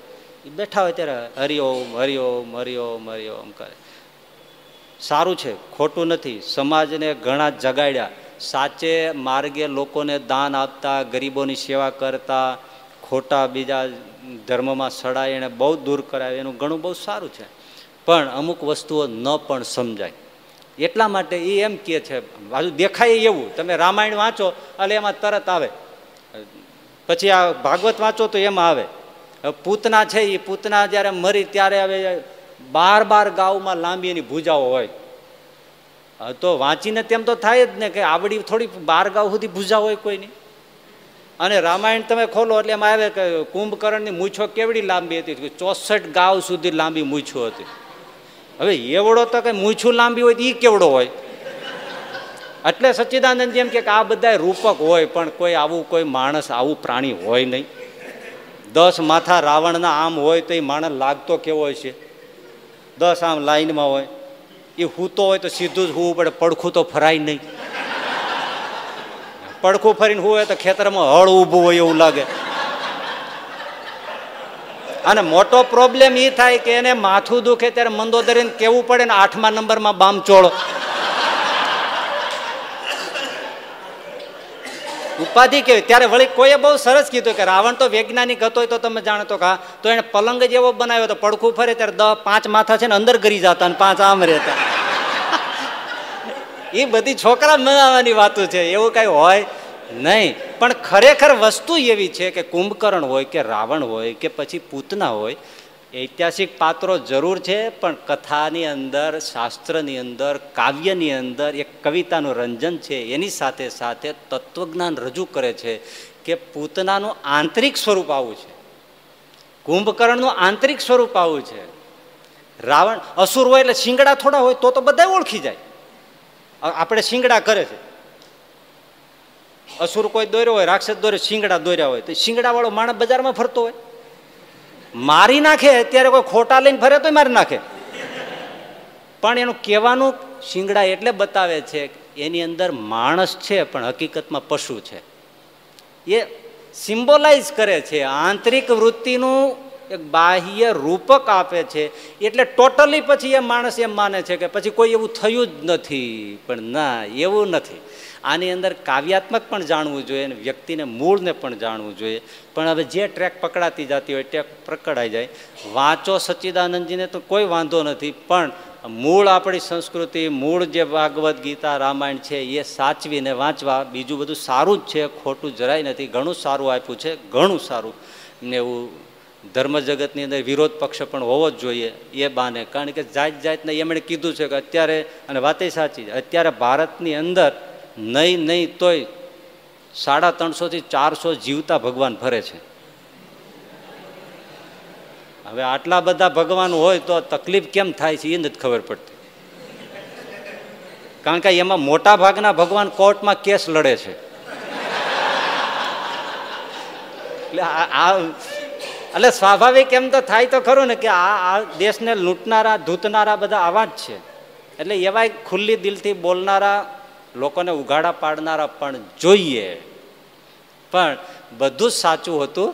એ બેઠા હોય ત્યારે હરિઓમ હરિઓમ હરિઓમ હરિઓમ કરે. સારું છે, ખોટું નથી. સમાજને ઘણા જગાડ્યા, સાચે માર્ગે લોકોને દાન આપતા, ગરીબોની સેવા કરતા, ખોટા બીજા ધર્મમાં સડાય એને બહુ દૂર કરાવે, એનું ઘણું બહુ સારું છે. પણ અમુક વસ્તુઓ ન પણ સમજાય. એટલા માટે એ એમ કહે છે, બાજુ દેખાય એવું. તમે રામાયણ વાંચો એટલે એમાં તરત આવે, પછી આ ભાગવત વાંચો તો એમાં આવે. પૂતના છે, એ પૂતના જ્યારે મરી ત્યારે હવે 12 ગાઉમાં લાંબી એની ભૂજાઓ હોય. તો વાંચીને તેમ તો થાય જ ને કે આવડી થોડી 12 ગાઉ સુધી ભૂજા હોય કોઈની. અને રામાયણ તમે ખોલો એટલે એમાં આવે કે કુંભકર્ણની મૂછો કેવડી લાંબી હતી, 64 ગાઉ સુધી લાંબી મૂછો હતી. હવે એવડો તો કઈ મૂછું લાંબી હોય તો એ કેવડો હોય? એટલે સચ્ચિદાનંદ એમ કે આ બધા રૂપક હોય, પણ કોઈ આવું કોઈ માણસ આવું પ્રાણી હોય નહીં. 10 માથા રાવણના આમ હોય તો એ માણસ લાગતો કેવો હોય છે? 10 આમ લાઈનમાં હોય. એ હૂતો હોય તો સીધું જ હોવું પડે, પડખું તો ફરાય નહીં. પડખું ફરીને હોય તો ખેતરમાં હળ ઊભું હોય એવું લાગે. અને મોટો પ્રોબ્લેમ એ થાય કે એને માથું દુખે ત્યારે મંદોદરીને કેવું પડે ને 8મા નંબરમાં બામચોળ. ઉપાધિ કેવી. ત્યારે વળી કોઈએ બહુ સરસ કીધું કે રાવણ તો વૈજ્ઞાનિક હતો, તો તમે જાણો તો કા તો એને પલંગ જ એવો બનાવ્યો તો પડખું ફરે ત્યારે 5 માથા છે ને અંદર ગરી જતા અને 5 આમ રહેતા. એ બધી છોકરા મનાવવાની વાતો છે, એવું કઈ હોય નહીં. પણ ખરેખર વસ્તુ એવી છે કે કુંભકર્ણ હોય કે રાવણ હોય કે પછી પૂતના હોય, ઐતિહાસિક પાત્રો જરૂર છે, પણ કથાની અંદર, શાસ્ત્રની અંદર, કાવ્યની અંદર એક કવિતાનું રંજન છે. એની સાથે સાથે તત્વજ્ઞાન રજૂ કરે છે કે પૂતનાનું આંતરિક સ્વરૂપ આવું છે, કુંભકર્ણનું આંતરિક સ્વરૂપ આવું છે. રાવણ અસુર હોય એટલે શિંગડા થોડા હોય તો બધા ઓળખી જાય. આપણે શિંગડા કરે છે, અસુર કોઈ દોર્યો હોય, રાક્ષસ દોર્યો, શિંગડા દોર્યા હોય, તો શિંગડા વાળો માણસ બજારમાં ફરતો હોય, મારી નાખે. અત્યારે કોઈ ખોટા લઈને ફરે તો મારી નાખે. પણ એનું કહેવાનું શિંગડા એટલે બતાવે છે એની અંદર માણસ છે પણ હકીકતમાં પશુ છે. એ સિમ્બોલાઇઝ કરે છે, આંતરિક વૃત્તિનું એક બાહ્ય રૂપક આપે છે. એટલે ટોટલી પછી એ માણસ એમ માને છે કે પછી કોઈ એવું થયું જ નથી. પણ ના, એવું નથી. આની અંદર કાવ્યાત્મક પણ જાણવું જોઈએ અને વ્યક્તિને મૂળને પણ જાણવું જોઈએ. પણ હવે જે ટ્રેક પકડાતી જતી હોય ટ્રેક પકડાઈ જાય. વાંચો સચ્ચિદાનંદજીને તો કોઈ વાંધો નથી, પણ મૂળ આપણી સંસ્કૃતિ, મૂળ જે ભાગવદ્ ગીતા રામાયણ છે એ સાચવીને વાંચવા. બીજું બધું સારું જ છે, ખોટું જરાય નથી, ઘણું સારું આપ્યું છે, ઘણું સારું. ને એવું ધર્મ જગતની અંદર વિરોધ પક્ષ પણ હોવો જ જોઈએ એ બાને. કારણ કે જાત જાતને એમણે કીધું છે કે અત્યારે, અને વાતે સાચી છે, અત્યારે ભારતની અંદર નહીં તોય 350 થી 400 જીવતા ભગવાન ફરે છે. હવે આટલા બધા ભગવાન હોય તો તકલીફ કેમ થાય છે એ નથી ખબર પડતી. કારણ કે એમાં મોટા ભાગના ભગવાન કોર્ટમાં કેસ લડે છે. એટલે સ્વાભાવિક એમ તો થાય તો ખરું ને કે આ દેશને લૂંટનારા, ધૂતનારા બધા આવા જ છે. એટલે એવા ખુલ્લી દિલથી બોલનારા, લોકોને ઉઘાડા પાડનારા પણ જોઈએ. પણ બધું જ સાચું હોતું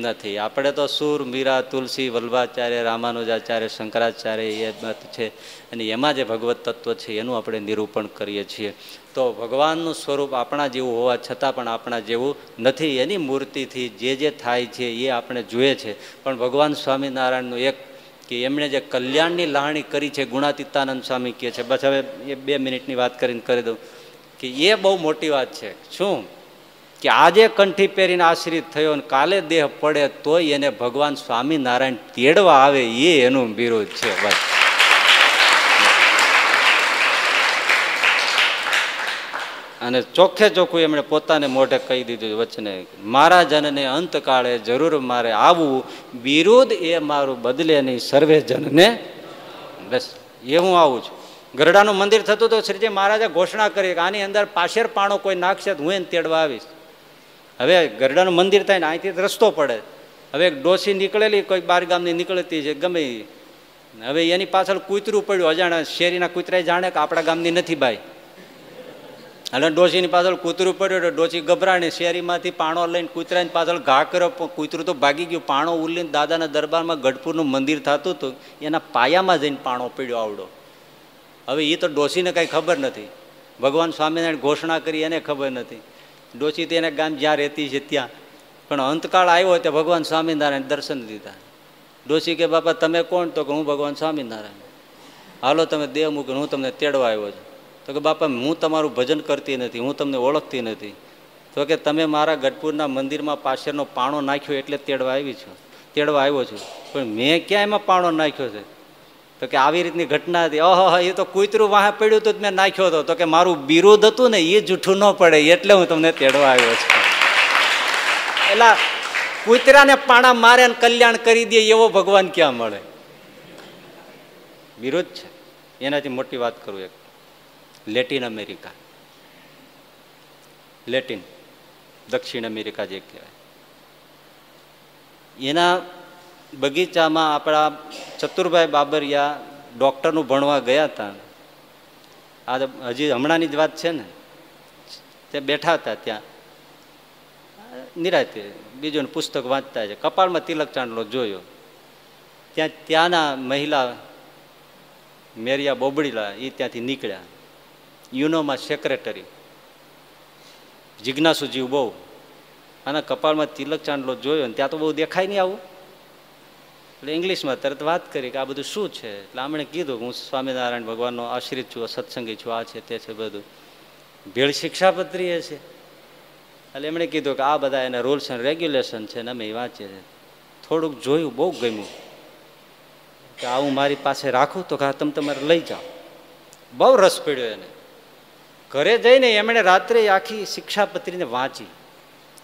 નથી. આપણે તો સુર, મીરા, તુલસી, વલ્ભાચાર્ય, રામાનુજાચાર્ય, શંકરાચાર્ય એ મત છે, અને એમાં જે ભગવત તત્વ છે એનું આપણે નિરૂપણ કરીએ છીએ. તો ભગવાનનું સ્વરૂપ આપણા જેવું હોવા છતાં પણ આપણા જેવું નથી. એની મૂર્તિથી જે થાય છે એ આપણે જોઈએ છે. પણ ભગવાન સ્વામિનારાયણનું એક કે એમણે જે કલ્યાણની લાહણી કરી છે, ગુણાતીતાનંદ સ્વામી કહે છે, બસ હવે એ 2 મિનિટની વાત કરીને કરી દઉં કે એ બહુ મોટી વાત છે. શું કે આજે કંઠી પહેરીને આશ્રિત થયો અને કાલે દેહ પડે તોય એને ભગવાન સ્વામિનારાયણ તેડવા આવે, એ એનું બિરુદ છે. બસ. અને ચોખ્ખે ચોખ્ખું એમણે પોતાને મોઢે કહી દીધું વચને, મારા જનને અંતકાળે જરૂર મારે આવવું, બિરુદ એ મારું બદલે નહીં, સર્વે જનને. બસ એ હું આવું છું. ગરડાનું મંદિર થતું તો શ્રીજી મહારાજે ઘોષણા કરી કે આની અંદર પાશેર પાણો કોઈ નાખશે તો હું એને તેડવા આવીશ. હવે ગરડાનું મંદિર થાય ને અહીંથી રસ્તો પડે. હવે એક ડોસી નીકળેલી, કોઈ 12 ગામની નીકળતી છે ગમે, હવે એની પાછળ કૂતરું પડ્યું, અજાણે શેરીના કૂતરાએ જાણે કે આપણા ગામની નથી ભાઈ. એટલે ડોસીની પાછળ કૂતરું પડ્યું એટલે ડોસી ગભરાણી, શેરીમાંથી પાણો લઈને કૂતરાની પાછળ ઘા કર્યો. કૂતરું તો ભાગી ગયું. પાણો ઉલ્લીને દાદાના દરબારમાં ગઢપુરનું મંદિર થતું હતું, એના પાયામાં જઈને પાણો પડ્યો આવડો. હવે એ તો ડોસીને કાંઈ ખબર નથી. ભગવાન સ્વામિનારાયણ ઘોષણા કરી એને ખબર નથી. ડોસી તો એને ગામ જ્યાં રહેતી છે ત્યાં. પણ અંતકાળ આવ્યો ત્યાં ભગવાન સ્વામિનારાયણ દર્શન દીધા. ડોસી કે બાપા તમે કોણ? તો કે હું ભગવાન સ્વામિનારાયણ. હાલો તમે દેહ મૂકીને હું તમને તેડવા આવ્યો છું. તો કે બાપા હું તમારું ભજન કરતી નથી, હું તમને ઓળખતી નથી. તો કે તમે મારા ગઢપુરના મંદિરમાં પાછળનો પાણો નાખ્યો એટલે તેડવા આવ્યો છું. પણ મેં ક્યાં એમાં પાણો નાખ્યો છે? તો કે આવી રીતની ઘટના હતી. ઓહો, એ તો કૂતરું વાહે પડ્યું હતું મેં નાખ્યો હતો. તો કે મારું બિરુદ હતું ને એ જૂઠું ન પડે એટલે હું તમને તેડવા આવ્યો છું. એટલે કૂતરાને પાણા મારે ને કલ્યાણ કરી દે એવો ભગવાન ક્યાં મળે? બિરુદ છે. એનાથી મોટી વાત કરું, એક લેટિન અમેરિકા, લેટિન દક્ષિણ અમેરિકા જે કહેવાય, એના બગીચામાં આપણા ચતુરભાઈ બાબરિયા ડૉક્ટરનું ભણવા ગયા હતા. આ હજી હમણાંની જ વાત છે ને. તે બેઠા હતા ત્યાં નિરાતે, બીજું પુસ્તક વાંચતા છે. કપાળમાં તિલક ચાંદલો જોયો. ત્યાંના મહિલા મેરિયા બોબડીલા એ ત્યાંથી નીકળ્યા. યુનોમાં સેક્રેટરી, જિજ્ઞાસુ જીવ બહુ. આના કપાળમાં તિલક ચાંદલો જોયો ને ત્યાં તો બહુ દેખાય નહીં આવું. એટલે ઇંગ્લિશમાં તરત વાત કરી કે આ બધું શું છે. એટલે આમણે કીધું હું સ્વામિનારાયણ ભગવાનનો આશ્રિત છું, સત્સંગી છું, આ છે તે છે બધું. ભેળ શિક્ષાપત્રી એ છે. એટલે એમણે કીધું કે આ બધા એના રૂલ્સ એન્ડ રેગ્યુલેશન છે ને અમે એ વાંચીએ છીએ. થોડુંક જોયું, બહુ ગમ્યું કે આ હું મારી પાસે રાખું. તો કે તમે તમારે લઈ જાઓ. બહુ રસ પડ્યો એને. ઘરે જઈને એમણે રાત્રે આખી શિક્ષાપત્રીને વાંચી.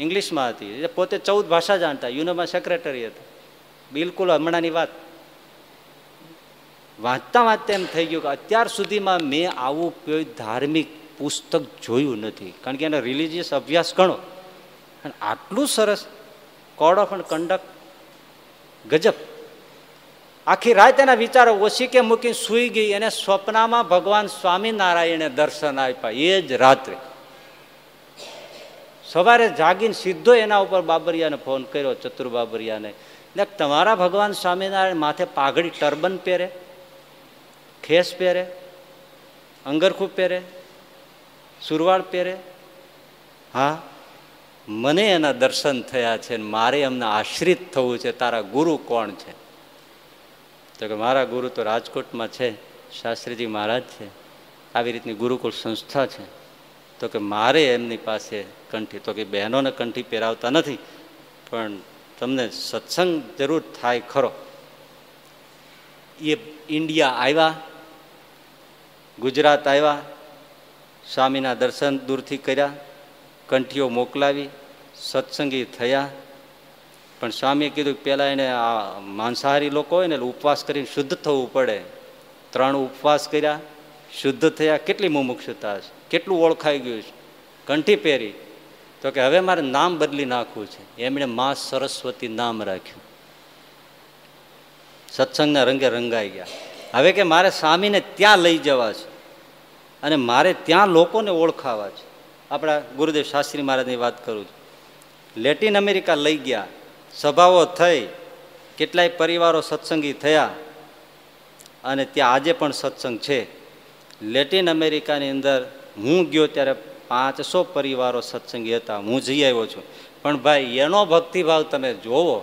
ઇંગ્લિશમાં હતી. પોતે 14 ભાષા જાણતા, યુનોમાં સેક્રેટરી હતા. બિલકુલ હમણાંની વાત. વાંચતા વાંચતા એમ થઈ ગયું કે અત્યાર સુધીમાં મેં આવું કોઈ ધાર્મિક પુસ્તક જોયું નથી. કારણ કે એનો રિલિજિયસ અભ્યાસ ઘણો, અને આટલું સરસ કોડ ઓફ કન્ડક્ટ ગજબ. આખી રાત એના વિચારો ઓશીકે મૂકીને સૂઈ ગઈ. એને સ્વપ્નમાં ભગવાન સ્વામિનારાયણે દર્શન આપ્યા એ જ રાત્રે. સવારે જાગીને સીધો એના ઉપર બાબરિયાને ફોન કર્યો, ચતુર બાબરિયાને, તમારા ભગવાન સ્વામિનારાયણ માથે પાઘડી ટર્બન પહેરે, ખેસ પહેરે, અંગરખું પહેરે, સુરવાળ પહેરે? હા, મને એના દર્શન થયા છે, મારે એમને આશ્રિત થવું છે. તારા ગુરુ કોણ છે? તો કે મારા ગુરુ તો રાજકોટમાં છે, શાસ્ત્રીજી મહારાજ છે, આવી રીતની ગુરુકુળ સંસ્થા છે, તો કે મારે એમની પાસે કંઠી, તો કે બહેનોને કંઠી પહેરાવતા નથી, પણ તમને સત્સંગ જરૂર થાય ખરો. એ ઇન્ડિયા આવ્યા, ગુજરાત આવ્યા, સ્વામીના દર્શન દૂરથી કર્યા, કંઠીઓ મોકલાવી, સત્સંગી થયા. પણ સ્વામીએ કીધું કે પહેલાં એને આ માંસાહારી લોકો હોય ને એટલે ઉપવાસ કરીને શુદ્ધ થવું પડે. 3 ઉપવાસ કર્યા, શુદ્ધ થયા. કેટલી મુમુક્ષુતા છે, કેટલું ઓળખાઈ ગયું છે. કંઠી પહેરી તો કે હવે મારે નામ બદલી નાખવું છે. એમણે મા સરસ્વતી નામ રાખ્યું. સત્સંગના રંગે રંગાઈ ગયા. હવે કે મારે સ્વામીને ત્યાં લઈ જવા છે અને મારે ત્યાં લોકોને ઓળખાવા છે. આપણા ગુરુદેવ શાસ્ત્રી મહારાજની વાત કરું છું. લેટિન અમેરિકા લઈ ગયા, સભાઓ થઈ, કેટલાય પરિવારો સત્સંગી થયા અને ત્યાં આજે પણ સત્સંગ છે. લેટિન અમેરિકાની અંદર હું ગયો ત્યારે 500 પરિવારો સત્સંગી હતા. હું જઈ આવ્યો છું. પણ ભાઈ એનો ભક્તિભાવ તમે જોવો,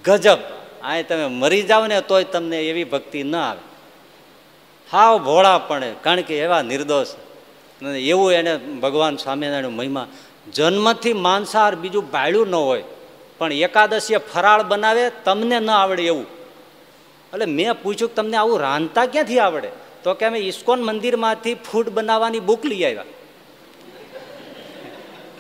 ગજબ. આ તમે મરી જાઓ ને તોય તમને એવી ભક્તિ ના આવે. હાવ ભોળા પડે, કારણ કે એવા નિર્દોષ. એવું એને ભગવાન સ્વામિનારાયણ મહિમા. જન્મથી માંસાહાર બીજું બાળ્યું ન હોય, પણ એકાદશીએ ફરાળ બનાવે, તમને ન આવડે એવું. એટલે મેં પૂછ્યું કે તમને આવું રાંધતા ક્યાંથી આવડે? તો કે અમે ઇસ્કોન મંદિરમાંથી ફૂડ બનાવવાની બુક લઈ આવ્યા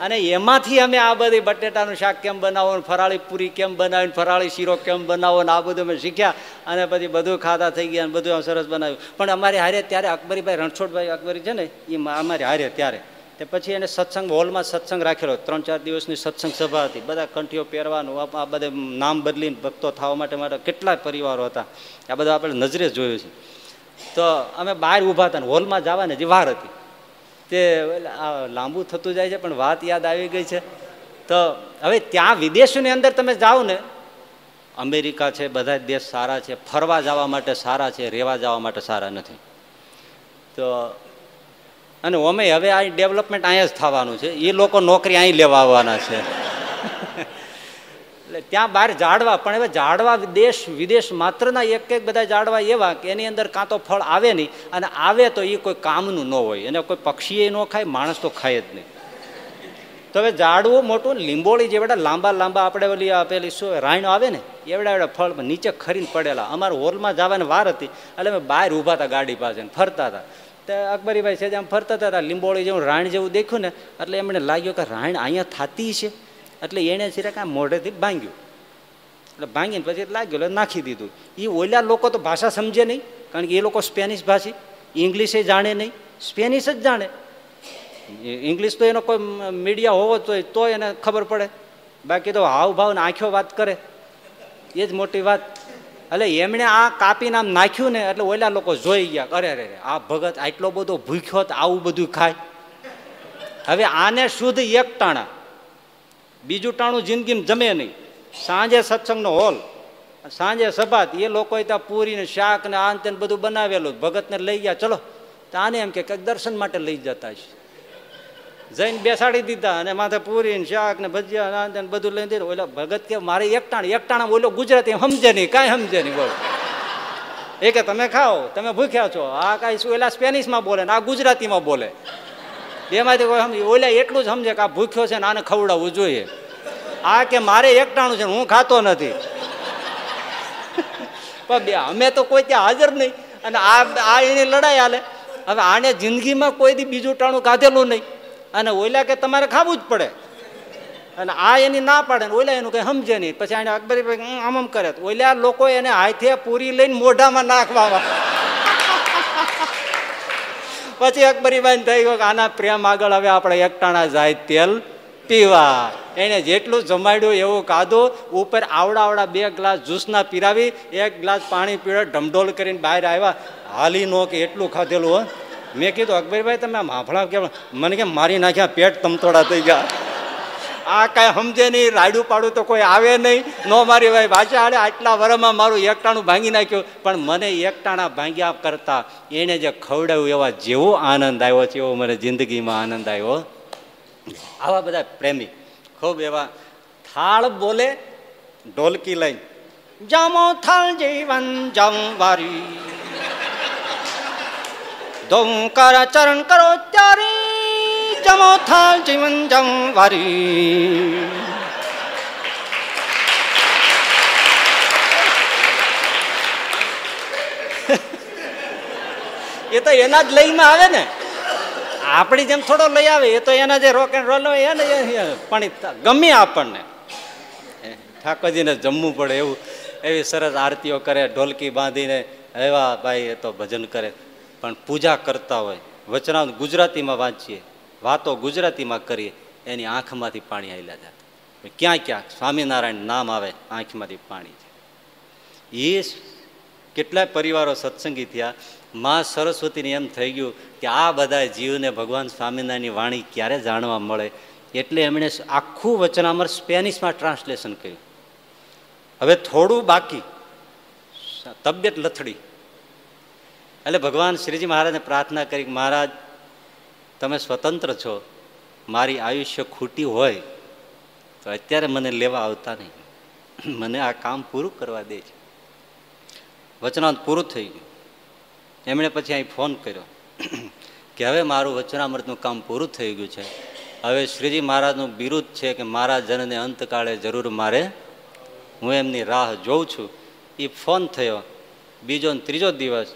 અને એમાંથી અમે આ બધી બટેટાનું શાક કેમ બનાવો, ફરાળી પૂરી કેમ બનાવી, ફરાળી શીરો કેમ બનાવો, આ બધું અમે શીખ્યા અને પછી બધું ખાતા થઈ ગયા અને બધું સરસ બનાવ્યું. પણ અમારી હારે ત્યારે અકબરીભાઈ રણછોડભાઈ અકબરી છે ને, એ અમારી હારે ત્યારે તે પછી એને સત્સંગ હોલમાં સત્સંગ રાખેલો. 3-4 દિવસની સત્સંગ સભા હતી. બધા કંઠીઓ પહેરવાનું, આ બધે નામ બદલીને ભક્તો થવા માટે કેટલાય પરિવારો હતા. આ બધા આપણે નજરે જોયું છે. તો અમે બહાર ઊભા હતા ને હોલમાં જવાની જે વાર હતી, તે લાંબુ થતું જાય છે, પણ વાત યાદ આવી ગઈ છે. તો હવે ત્યાં વિદેશોની અંદર તમે જાઓ ને, અમેરિકા છે, બધા દેશ સારા છે, ફરવા જવા માટે સારા છે, રહેવા જવા માટે સારા નથી. તો અને અમે હવે આ ડેવલપમેન્ટ અહીંયા જ થવાનું છે. એ લોકો નોકરી અહીં લેવા આવવાના છે. એટલે ત્યાં બહાર ઝાડવા, પણ હવે ઝાડવા દેશ વિદેશ માત્રના એક બધા ઝાડવા એવા કે એની અંદર કાં તો ફળ આવે નહીં, અને આવે તો એ કોઈ કામનું ન હોય, એને કોઈ પક્ષીએ ન ખાય, માણસ તો ખાય જ નહીં. તો હવે ઝાડવું મોટું, લીંબોળી જેવડા લાંબા લાંબા આપણે ઓલી પેલી શું રાયણો આવે ને એવડા એવડા ફળ નીચે ખરીને પડેલા. અમારે હોલમાં જવાની વાર હતી એટલે અમે બહાર ઊભા હતા ગાડી પાસે, ફરતા હતા. તો અકબરીભાઈ છે આમ ફરતા હતા, લીંબોળી જેવું રાયણ જેવું દેખ્યું ને એટલે એમને લાગ્યું કે રાયણ અહીંયા થતી છે. એટલે એણે સિરાક આ મોઢેથી ભાંગ્યું. એટલે ભાંગીને પછી લાગ્યું એટલે નાખી દીધું. એ ઓલા લોકો તો ભાષા સમજે નહીં, કારણ કે એ લોકો સ્પેનિશ ભાષી, ઇંગ્લિશે જાણે નહીં, સ્પેનિશ જ જાણે. ઇંગ્લિશ તો એનો કોઈ મીડિયા હોવો તો એને ખબર પડે, બાકી તો હાવભાવ ને આંખો વાત કરે, એ જ મોટી વાત. એટલે એમણે આ કાપીને આમ નાખ્યું ને એટલે ઓલા લોકો જોઈ ગયા, અરે રે આ ભગત આટલો બધો ભૂખ્યો તો આવું બધું ખાય. હવે આને શુદ્ધ એક ટાણા, બીજું ટાણું જિંદગીમાં જમે નહીં. સાંજે સત્સંગનો હોલ, સાંજે સભા, એ લોકો ત્યાં પૂરી ને શાક ને આ ને બધું બનાવેલું. ભગતને લઈ ગયા, ચલો તો આને એમ કે દર્શન માટે લઈ જતા છે. જઈને બેસાડી દીધા અને માથે પૂરી ને શાક ને ભજીયા ને બધું લઈ દીધું. ઓલા ભગત કે મારે એક ટાણા બોલો ગુજરાતી સમજે નહીં, કાંઈ સમજે નહીં. બોલો એ કે તમે ખાઓ, તમે ભૂખ્યા છો. આ કાંઈ ઓલા સ્પેનિશમાં બોલે ને આ ગુજરાતીમાં બોલે. એમાંથી કોઈ સમજે, ઓલા એટલું જ સમજે કે આ ભૂખ્યો છે ને આને ખવડાવવું જોઈએ. આ કે મારે એક ટાણું છે, હું ખાતો નથી. પણ અમે તો કોઈ ત્યાં હાજર નહીં અને આ એની લડાઈ હાલે. હવે આને જિંદગીમાં કોઈ દી બીજું ટાણું કાધેલું નહીં અને ઓલા કે તમારે ખાવું જ પડે, અને આ એની ના પાડે ને ઓલા એનું કઈ સમજે નહીં. પછી આને અકબરીભાઈ આમ કરે, ઓલા લોકો એને હાથે પૂરી લઈને મોઢામાં નાખવામાં. પછી અકબરીભાઈ થઈ ગયો કે આના પ્રેમ આગળ હવે આપણે એકટાણા જાય તેલ પીવા. એને જેટલું જમાડ્યું એવું કાધું. ઉપર આવડા 2 ગ્લાસ જ્યુસના પીરાવી, 1 ગ્લાસ પાણી પીવે, ઢમઢોલ કરીને બહાર આવ્યા. હાલી નો કે એટલું ખાધેલું હો. મેં કીધું અકબરીભાઈ તમે આમ હાફળા કેમ? મને કે મારી નાખ્યા, પેટ તમતોડા થઈ ગયા. આ કાંઈ સમજે નહીં, રાયડું પાડું તો કોઈ આવે નહીં. નો મારી ભાઈ પાછા આડે આટલા વર્ષમાં મારું એકટાણું ભાંગી નાખ્યું. પણ મને એકટાણા ભાંગ્યા કરતા એને જે ખવડાવ્યું એવા જેવો આનંદ આવ્યો છે, એવો મને જિંદગીમાં આનંદ આવ્યો. આવા બધા પ્રેમી ખૂબ એવા. થાળ બોલે ઢોલકી લઈને, જામો થાળ જીવન જમવારી, દોંકાર ચરણ કરો ત્યારે જમો થાલ જીવન જમવારી. એ તો એના જ લઈમાં આવે ને, આપણી જેમ થોડો લઈ આવે. એ તો એના જે રોક એન્ડ રોલ હોય ને, પણ ગમે આપણને. ઠાકોરજીને જમવું પડે એવું, એવી સરસ આરતીઓ કરે, ઢોલકી બાંધીને એવા ભાઈ એ તો ભજન કરે. પણ પૂજા કરતા હોય, વચનામૃત ગુજરાતીમાં વાંચીએ, વાતો ગુજરાતીમાં કરીએ, એની આંખમાંથી પાણી આવેલા જાય. ક્યાં ક્યાંક સ્વામિનારાયણ નામ આવે, આંખમાંથી પાણી છે. એ કેટલાય પરિવારો સત્સંગી થયા. માં સરસ્વતીને એમ થઈ ગયું કે આ બધા જીવને ભગવાન સ્વામિનારાયણની વાણી ક્યારે જાણવા મળે, એટલે એમણે આખું વચનામૃત સ્પેનિશમાં ટ્રાન્સલેશન કર્યું. હવે થોડું બાકી, તબિયત લથડી, એટલે ભગવાન શ્રીજી મહારાજને પ્રાર્થના કરી, મહારાજ તમે સ્વતંત્ર છો, મારી આયુષ્ય ખૂટી હોય તો અત્યારે મને લેવા આવતા નહીં, મને આ કામ પૂરું કરવા દે છે. વચનામૃત પૂરું થઈ ગયું. એમણે પછી અહીં ફોન કર્યો કે હવે મારું વચનામૃતનું કામ પૂરું થઈ ગયું છે, હવે શ્રીજી મહારાજનું બિરુદ છે કે મારા જનને અંતકાળે જરૂર મારે, હું એમની રાહ જોઉં છું. એ ફોન થયો. બીજો ને ત્રીજો દિવસ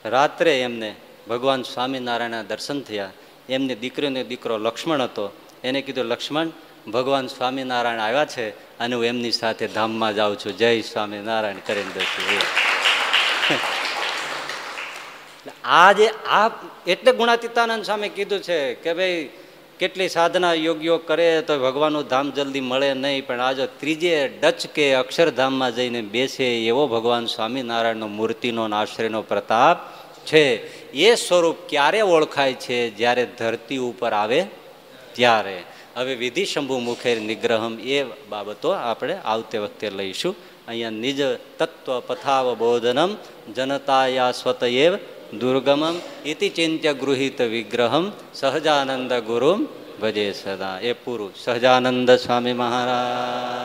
રાત્રે એમને ભગવાન સ્વામિનારાયણના દર્શન થયા. એમની દીકરીનો દીકરો લક્ષ્મણ હતો. એને કીધું, લક્ષ્મણ ભગવાન સ્વામિનારાયણ આવ્યા છે અને હું એમની સાથે ધામમાં જાઉં છું, જય સ્વામિનારાયણ કરીને દઈશું. આજે આ એટલે ગુણાતીતાનંદ સામે કીધું છે કે ભાઈ કેટલી સાધના યોગીઓ કરે તો ભગવાનનું ધામ જલ્દી મળે નહીં, પણ આ જો ત્રીજે ડચકે અક્ષરધામમાં જઈને બેસે એવો ભગવાન સ્વામિનારાયણનો મૂર્તિનો આશ્રયનો પ્રતાપ છે. એ સ્વરૂપ ક્યારે ઓળખાય છે? જ્યારે ધરતી ઉપર આવે ત્યારે. હવે વિધિ શંભુ મુખે નિગ્રહમ, એ બાબતો આપણે આવતે વખતે લઈશું. અહીંયા નિજ તત્વ પથાવ બોધનમ જનતાયા સ્વતએવ દુર્ગમમ ઇતિ ચિંત્ય ગૃહિત વિગ્રહમ સહજાનંદ ગુરુમ ભજે સદા. એ પૂરું. સહજાનંદ સ્વામી મહારાજ.